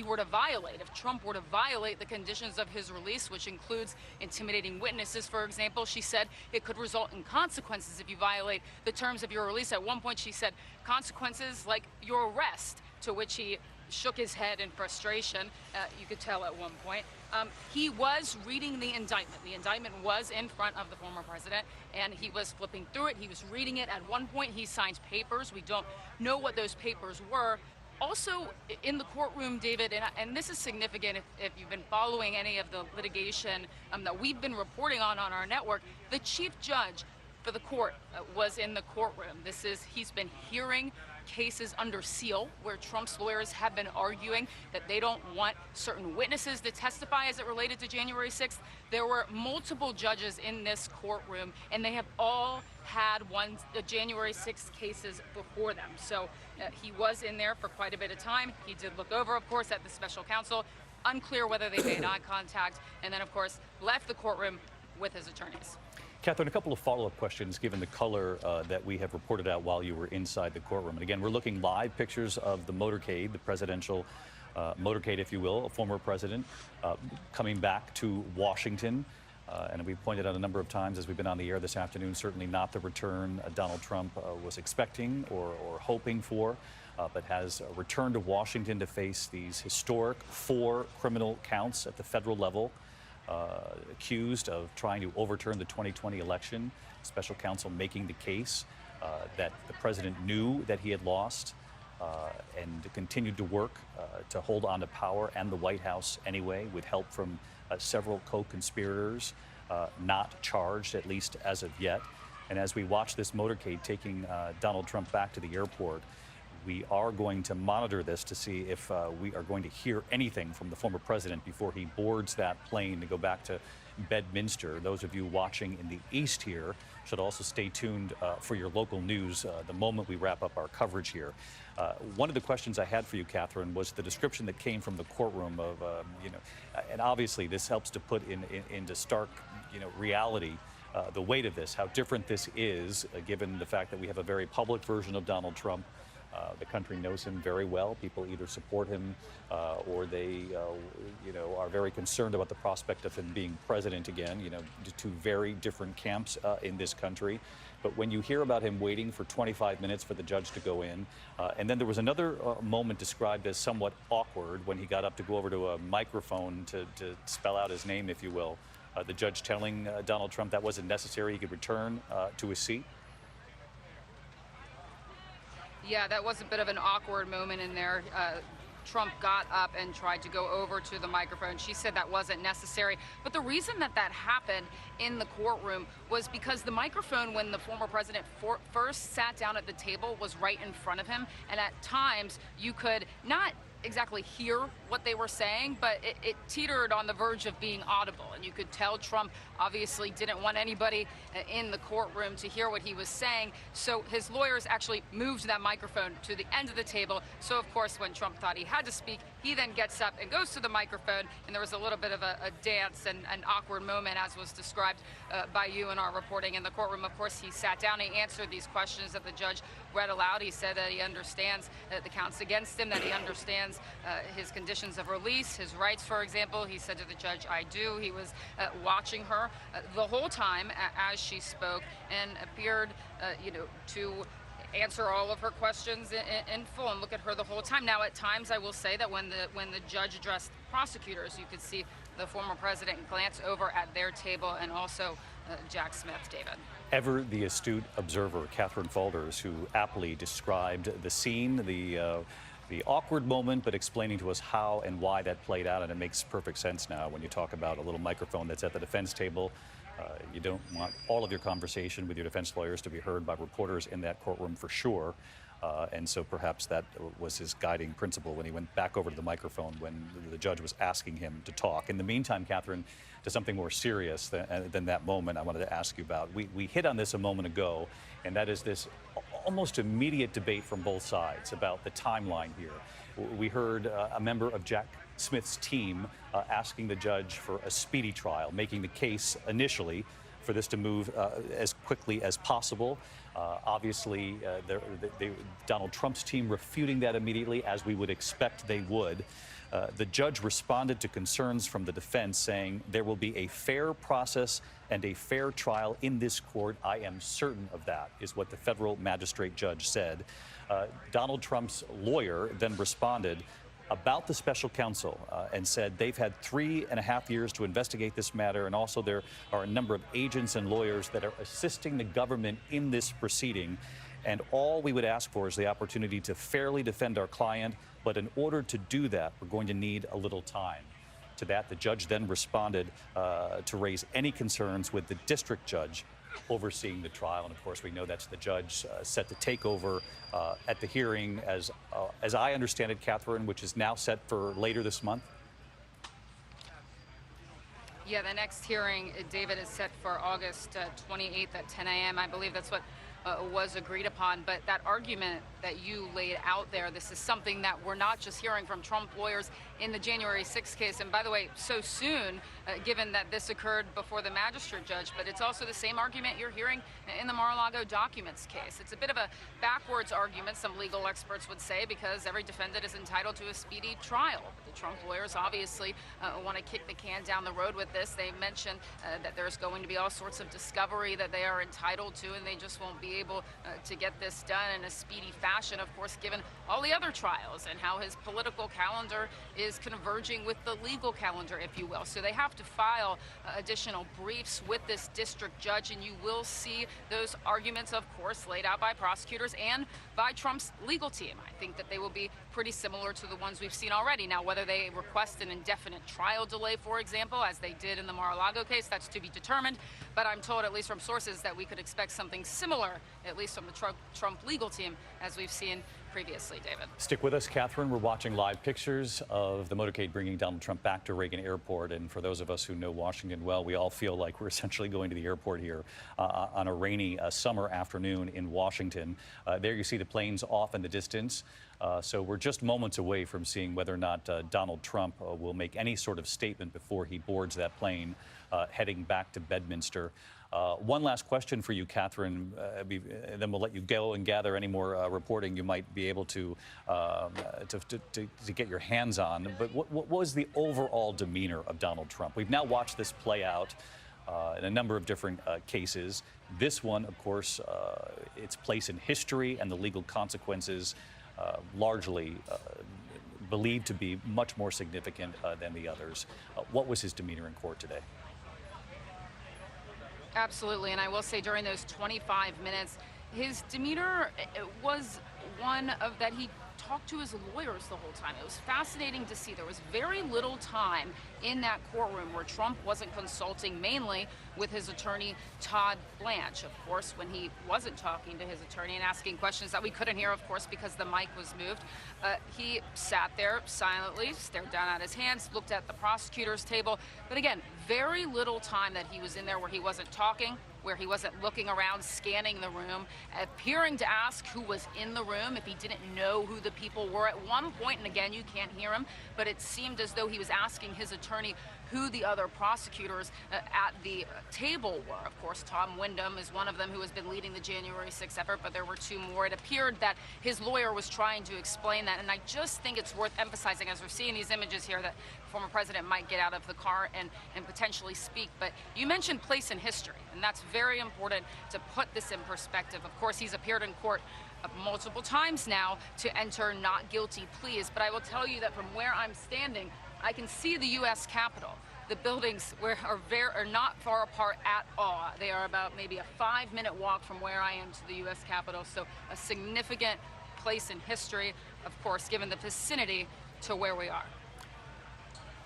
Trump were to violate the conditions of his release, which includes intimidating witnesses, for example. She said it could result in consequences if you violate the terms of your release. At one point, she said consequences like your arrest, to which he shook his head in frustration. You could tell at one point. He was reading the indictment. The indictment was in front of the former president, and he was flipping through it. He was reading it. At one point, he signed papers. We don't know what those papers were. Also, in the courtroom, David, and this is significant if you've been following any of the litigation that we've been reporting on our network, the chief judge for the court was in the courtroom. He's been hearing cases under seal where Trump's lawyers have been arguing that they don't want certain witnesses to testify as it related to January 6th. There were multiple judges in this courtroom, and they have all had January 6th cases before them. So he was in there for quite a bit of time. He did look over, of course, at the special counsel. Unclear whether they made eye contact, and then, of course, left the courtroom with his attorneys. Catherine, a couple of follow-up questions, given the color that we have reported out while you were inside the courtroom. And again, we're looking live pictures of the motorcade, the presidential motorcade, if you will, a former president coming back to Washington. And we've pointed out a number of times as we've been on the air this afternoon, certainly not the return Donald Trump was expecting or hoping for, but has returned to Washington to face these historic 4 criminal counts at the federal level, accused of trying to overturn the 2020 election. Special counsel making the case that the president knew that he had lost and continued to work to hold on to power and the White House anyway, with help from several co-conspirators not charged, at least as of yet. And as we watch this motorcade taking Donald Trump back to the airport, we are going to monitor this to see if we are going to hear anything from the former president before he boards that plane to go back to Bedminster. Those of you watching in the east here should also stay tuned for your local news the moment we wrap up our coverage here. One of the questions I had for you, Catherine, was the description that came from the courtroom of, and obviously this helps to put into stark, reality the weight of this, how different this is, given the fact that we have a very public version of Donald Trump. The country knows him very well. People either support him or they, are very concerned about the prospect of him being president again. Two very different camps in this country. But when you hear about him waiting for 25 minutes for the judge to go in, and then there was another moment described as somewhat awkward when he got up to go over to a microphone to spell out his name, if you will. The judge telling Donald Trump that wasn't necessary, he could return to his seat. Yeah, that was a bit of an awkward moment in there. Trump got up and tried to go over to the microphone. She said that wasn't necessary. But the reason that happened in the courtroom was because the microphone, when the former president first sat down at the table, was right in front of him. And at times, you could not exactly hear what they were saying, but it teetered on the verge of being audible. And you could tell Trump obviously didn't want anybody in the courtroom to hear what he was saying. So his lawyers actually moved that microphone to the end of the table. So of course, when Trump thought he had to speak, he then gets up and goes to the microphone. And there was a little bit of a dance and an awkward moment, as was described by you in our reporting in the courtroom. Of course, he sat down, he answered these questions that the judge read aloud. He said that he understands the counts against him, that he understands his conditions of release, his rights, for example. He said to the judge, "I do." He was watching her the whole time as she spoke and appeared, to answer all of her questions in full and look at her the whole time. Now, at times, I will say that when the judge addressed prosecutors, you could see the former president glance over at their table, and also Jack Smith, David. Ever the astute observer, Catherine Faulders, who aptly described the scene, the awkward moment, but explaining to us how and why that played out. And it makes perfect sense now when you talk about a little microphone that's at the defense table. You don't want all of your conversation with your defense lawyers to be heard by reporters in that courtroom, for sure. And so perhaps that was his guiding principle when he went back over to the microphone when the judge was asking him to talk. In the meantime, Catherine, to something more serious than that moment I wanted to ask you about. We hit on this a moment ago, and that is this almost immediate debate from both sides about the timeline here. We heard a member of Jack Smith's team asking the judge for a speedy trial, making the case initially for this to move as quickly as possible. Obviously, Donald Trump's team refuting that immediately, as we would expect they would. The judge responded to concerns from the defense, saying there will be a fair process and a fair trial in this court. I am certain of that, is what the federal magistrate judge said. Donald Trump's lawyer then responded about the special counsel and said they've had 3.5 years to investigate this matter, and also there are a number of agents and lawyers that are assisting the government in this proceeding, and all we would ask for is the opportunity to fairly defend our client, but in order to do that, we're going to need a little time. To that, the judge then responded to raise any concerns with the district judge overseeing the trial. And of course, we know that's the judge set to take over at the hearing, as I understand it, Catherine, which is now set for later this month. Yeah, the next hearing, David, is set for August 28th at 10 a.m. I believe that's what was agreed upon. But that argument that you laid out there, this is something that we're not just hearing from Trump lawyers in the January 6th case. And by the way, so soon, given that this occurred before the magistrate judge, but it's also the same argument you're hearing in the Mar-a-Lago documents case. It's a bit of a backwards argument, some legal experts would say, because every defendant is entitled to a speedy trial. But the Trump lawyers obviously want to kick the can down the road with this. They mentioned that there's going to be all sorts of discovery that they are entitled to, and they just won't be able to get this done in a speedy fashion, of course, given all the other trials and how his political calendar is converging with the legal calendar, if you will. So they have to file additional briefs with this district judge, and you will see those arguments, of course, laid out by prosecutors and by Trump's legal team. I think that they will be pretty similar to the ones we've seen already. Now, whether they request an indefinite trial delay, for example, as they did in the Mar-a-Lago case, that's to be determined. But I'm told, at least from sources, that we could expect something similar, at least from the Trump legal team, as we've seen previously, David. Stick with us, Catherine. We're watching live pictures of the motorcade bringing Donald Trump back to Reagan Airport. And for those of us who know Washington well, we all feel like we're essentially going to the airport here on a rainy summer afternoon in Washington. There you see the planes off in the distance. So we're just moments away from seeing whether or not Donald Trump will make any sort of statement before he boards that plane heading back to Bedminster. One last question for you, Catherine, then we'll let you go and gather any more reporting you might be able to get your hands on. But what was the overall demeanor of Donald Trump? We've now watched this play out in a number of different cases. This one, of course, its place in history and the legal consequences largely believed to be much more significant than the others. What was his demeanor in court today? Absolutely, and I will say during those 25 minutes, his demeanor was one of that he talked to his lawyers the whole time. It was fascinating to see. There was very little time in that courtroom where Trump wasn't consulting mainly with his attorney, Todd Blanche. Of course, when he wasn't talking to his attorney and asking questions that we couldn't hear, of course, because the mic was moved, he sat there silently, stared down at his hands, looked at the prosecutor's table. But again, very little time that he was in there where he wasn't talking, where he wasn't looking around, scanning the room, appearing to ask who was in the room if he didn't know who the people were at one point. And again, you can't hear him, but it seemed as though he was asking his attorney who the other prosecutors at the table were. Of course, Tom Windham is one of them who has been leading the January 6th effort, but there were two more. It appeared that his lawyer was trying to explain that, and I just think it's worth emphasizing as we're seeing these images here that the former president might get out of the car and potentially speak. But you mentioned place in history, and that's very important to put this in perspective. Of course, he's appeared in court multiple times now to enter not guilty pleas, but I will tell you that from where I'm standing, I can see the U.S. Capitol. The buildings are not far apart at all. They are about maybe a 5-minute walk from where I am to the U.S. Capitol, so a significant place in history, of course, given the vicinity to where we are.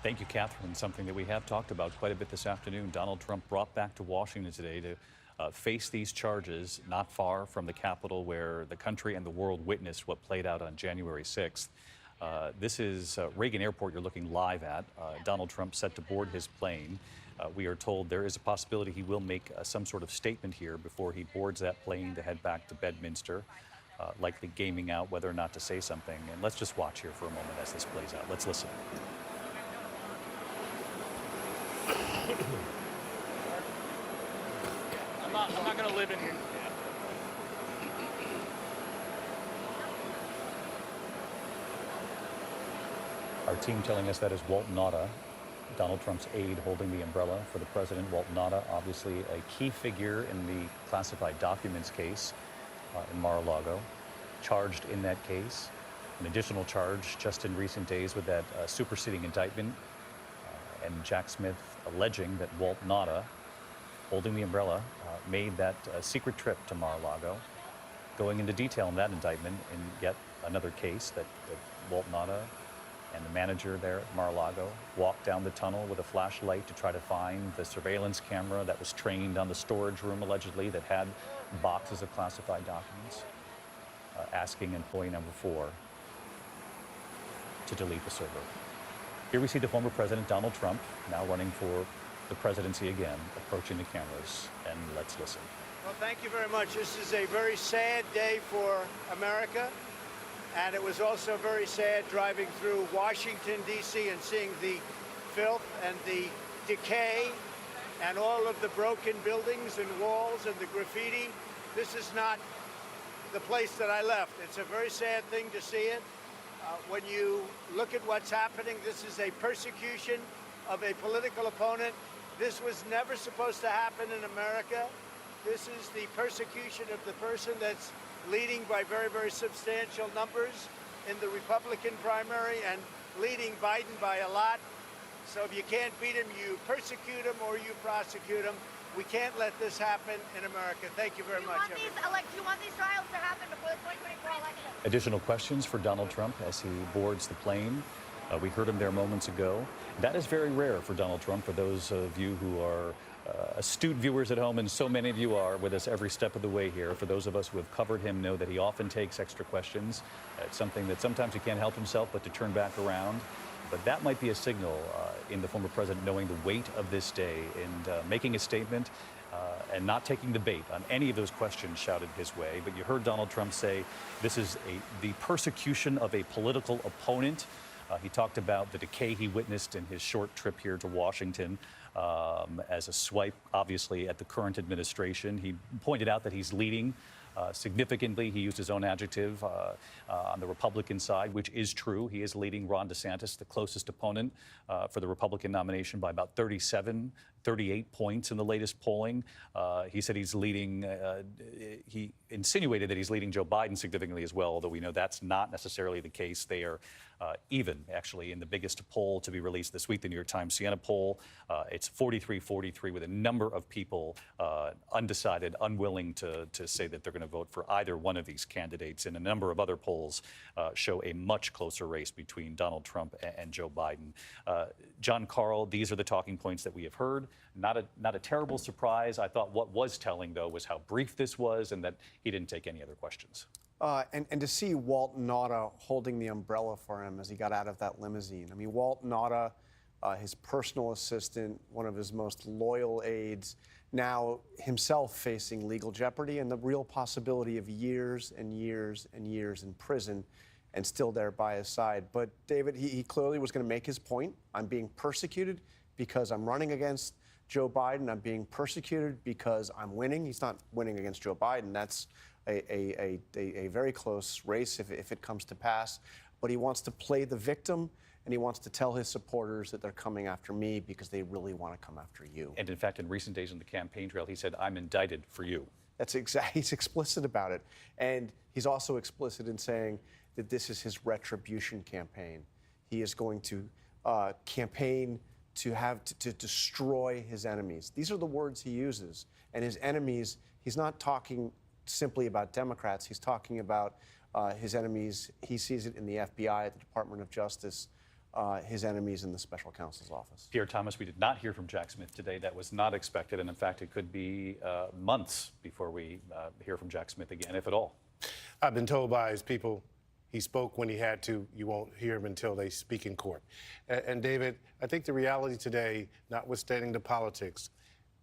Thank you, Catherine. Something that we have talked about quite a bit this afternoon. Donald Trump brought back to Washington today to face these charges not far from the Capitol, where the country and the world witnessed what played out on January 6th. This is Reagan Airport you're looking live at. Donald Trump set to board his plane. We are told there is a possibility he will make some sort of statement here before he boards that plane to head back to Bedminster, likely gaming out whether or not to say something. And let's just watch here for a moment as this plays out. Let's listen. I'm not going to live in here. Our team telling us that is Walt Nauta, Donald Trump's aide holding the umbrella for the president. Walt Nauta, obviously a key figure in the classified documents case in Mar-a-Lago, charged in that case. An additional charge just in recent days with that superseding indictment and Jack Smith alleging that Walt Nauta, holding the umbrella, made that secret trip to Mar-a-Lago, going into detail in that indictment in yet another case that Walt Nauta and the manager there at Mar-a-Lago walked down the tunnel with a flashlight to try to find the surveillance camera that was trained on the storage room, allegedly, that had boxes of classified documents, asking employee number 4 to delete the server. Here we see the former president, Donald Trump, now running for the presidency again, approaching the cameras, and let's listen. Well, thank you very much. This is a very sad day for America. And it was also very sad driving through Washington, D.C. and seeing the filth and the decay and all of the broken buildings and walls and the graffiti. This is not the place that I left. It's a very sad thing to see it. When you look at what's happening, this is a persecution of a political opponent. This was never supposed to happen in America. This is the persecution of the person that's leading by very, very substantial numbers in the Republican primary and leading Biden by a lot. So if you can't beat him, you persecute him or you prosecute him. We can't let this happen in America. Thank you very much. Do you want these trials to happen before the 2024 election? Additional questions for Donald Trump as he boards the plane. We heard him there moments ago. That is very rare for Donald Trump. For those of you who are astute viewers at home, and so many of you are with us every step of the way here, for those of us who have covered him know that he often takes extra questions. It's something that sometimes he can't help himself but to turn back around. But that might be a signal in the former president knowing the weight of this day and making a statement and not taking the bait on any of those questions shouted his way. But you heard Donald Trump say this is the persecution of a political opponent. He talked about the decay he witnessed in his short trip here to Washington as a swipe, obviously, at the current administration. He pointed out that he's leading significantly. He used his own adjective on the Republican side, which is true. He is leading Ron DeSantis, the closest opponent for the Republican nomination, by about 38 points in the latest polling. He said he's leading, he insinuated that he's leading Joe Biden significantly as well, although we know that's not necessarily the case. They are even, actually, in the biggest poll to be released this week, the New York Times Siena poll. It's 43-43 with a number of people undecided, unwilling to say that they're going to vote for either one of these candidates. And a number of other polls show a much closer race between Donald Trump and Joe Biden. John Carl, these are the talking points that we have heard. Not a terrible surprise. I thought what was telling, though, was how brief this was and that he didn't take any other questions. And to see Walt Nauta holding the umbrella for him as he got out of that limousine. I mean, Walt Nauta, his personal assistant, one of his most loyal aides, now himself facing legal jeopardy and the real possibility of years and years and years in prison, and still there by his side. But David, he clearly was going to make his point. I'm being persecuted because I'm running against Joe Biden. I'm being persecuted because I'm winning. He's not winning against Joe Biden. That's a very close race if it comes to pass. But he wants to play the victim, and he wants to tell his supporters that they're coming after me because they really want to come after you. And in fact, in recent days on the campaign trail, he said, I'm indicted for you. That's exactly, he's explicit about it. And he's also explicit in saying that this is his retribution campaign. He is going to campaign to destroy his enemies. These are the words he uses. And his enemies, he's not talking simply about Democrats. He's talking about his enemies. He sees it in the FBI, the Department of Justice, his enemies in the special counsel's office. Pierre Thomas, we did not hear from Jack Smith today. That was not expected. And in fact, it could be months before we hear from Jack Smith again, if at all. I've been told by his people, he spoke when he had to. You won't hear him until they speak in court. And David, I think the reality today, notwithstanding the politics,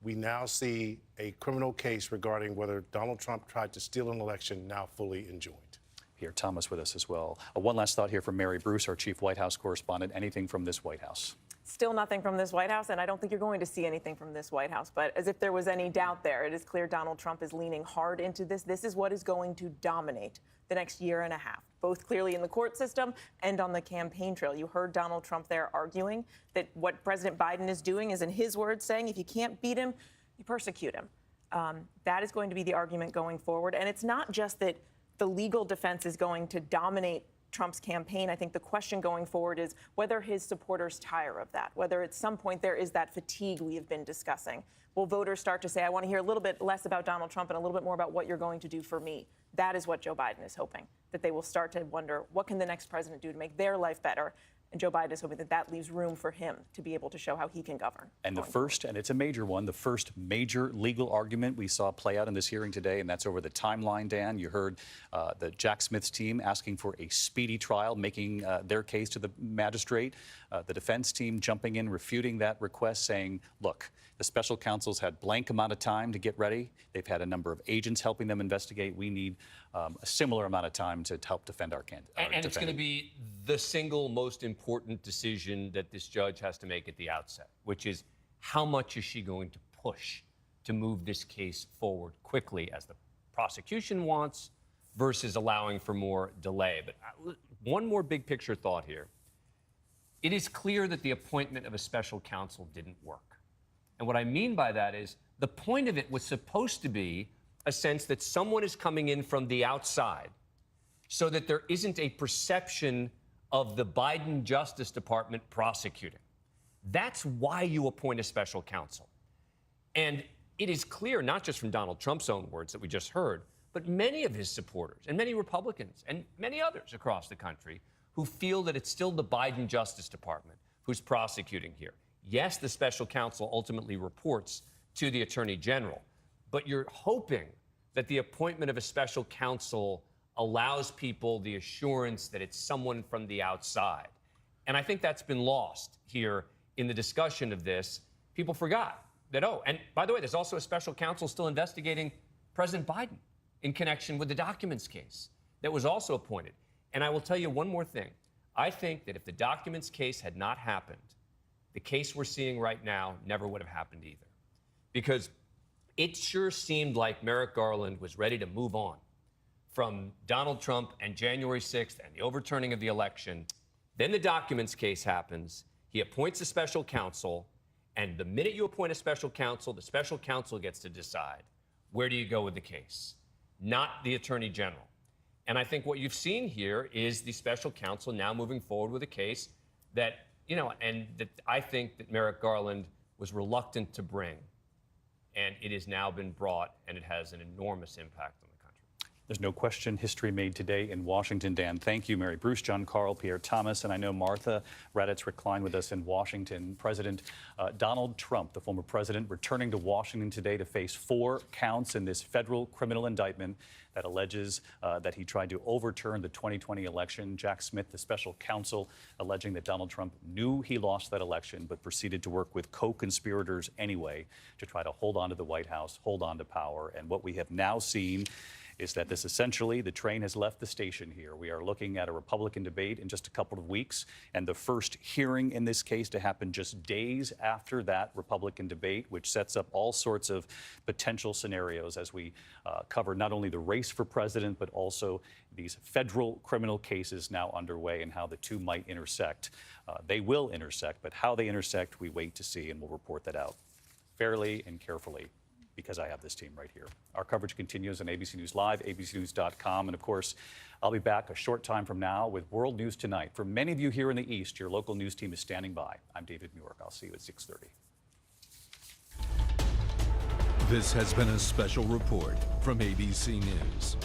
we now see a criminal case regarding whether Donald Trump tried to steal an election now fully enjoined. Pierre Thomas with us as well. One last thought here from Mary Bruce, our chief White House correspondent. Anything from this White House? Still nothing from this White House, and I don't think you're going to see anything from this White House. But as if there was any doubt there, it is clear Donald Trump is leaning hard into this. This is what is going to dominate the next year and a half, both clearly in the court system and on the campaign trail. You heard Donald Trump there arguing that what President Biden is doing is, in his words, saying if you can't beat him, you persecute him. That is going to be the argument going forward. And it's not just that the legal defense is going to dominate Trump's campaign. I think the question going forward is whether his supporters tire of that, whether at some point there is that fatigue we have been discussing. Will voters start to say, I want to hear a little bit less about Donald Trump and a little bit more about what you're going to do for me? That is what Joe Biden is hoping, that they will start to wonder, what can the next president do to make their life better? And Joe Biden is hoping that that leaves room for him to be able to show how he can govern. And the first, and it's a major one, the first major legal argument we saw play out in this hearing today, and that's over the timeline, Dan. You heard the Jack Smith's team asking for a speedy trial, making their case to the magistrate. The defense team jumping in, refuting that request, saying, look, the special counsel's had blank amount of time to get ready. They've had a number of agents helping them investigate. We need a similar amount of time to help defend our candidate. And it's going to be the single most important decision that this judge has to make at the outset, which is how much is she going to push to move this case forward quickly, as the prosecution wants, versus allowing for more delay. But one more big picture thought here. It is clear that the appointment of a special counsel didn't work. And what I mean by that is the point of it was supposed to be a sense that someone is coming in from the outside so that there isn't a perception of the Biden Justice Department prosecuting. That's why you appoint a special counsel. And it is clear, not just from Donald Trump's own words that we just heard, but many of his supporters and many Republicans and many others across the country who feel that it's still the Biden Justice Department who's prosecuting here. Yes, the special counsel ultimately reports to the Attorney General, but you're hoping that the appointment of a special counsel allows people the assurance that it's someone from the outside. And I think that's been lost here in the discussion of this. People forgot that, oh, and by the way, there's also a special counsel still investigating President Biden in connection with the documents case that was also appointed. And I will tell you one more thing. I think that if the documents case had not happened, the case we're seeing right now never would have happened either. Because it sure seemed like Merrick Garland was ready to move on from Donald Trump and January 6th and the overturning of the election. Then the documents case happens. He appoints a special counsel. And the minute you appoint a special counsel, the special counsel gets to decide, where do you go with the case? Not the Attorney General. And I think what you've seen here is the special counsel now moving forward with a case that, and that I think that Merrick Garland was reluctant to bring. And it has now been brought, and it has an enormous impact on the country. There's no question history made today in Washington, Dan. Thank you, Mary Bruce, John Carl, Pierre Thomas, and I know Martha Raddatz reclined with us in Washington. President Donald Trump, the former president, returning to Washington today to face 4 counts in this federal criminal indictment that alleges that he tried to overturn the 2020 election. Jack Smith, the special counsel, alleging that Donald Trump knew he lost that election, but proceeded to work with co-conspirators anyway to try to hold on to the White House, hold on to power. And what we have now seen is that this essentially, the train has left the station here. We are looking at a Republican debate in just a couple of weeks, and the first hearing in this case to happen just days after that Republican debate, which sets up all sorts of potential scenarios as we cover not only the race for president, but also these federal criminal cases now underway and how the two might intersect. They will intersect, but how they intersect, we wait to see, and we'll report that out fairly and carefully, because I have this team right here. Our coverage continues on ABC News Live, abcnews.com, and of course, I'll be back a short time from now with World News Tonight. For many of you here in the East, your local news team is standing by. I'm David Muir. I'll see you at 6:30. This has been a special report from ABC News.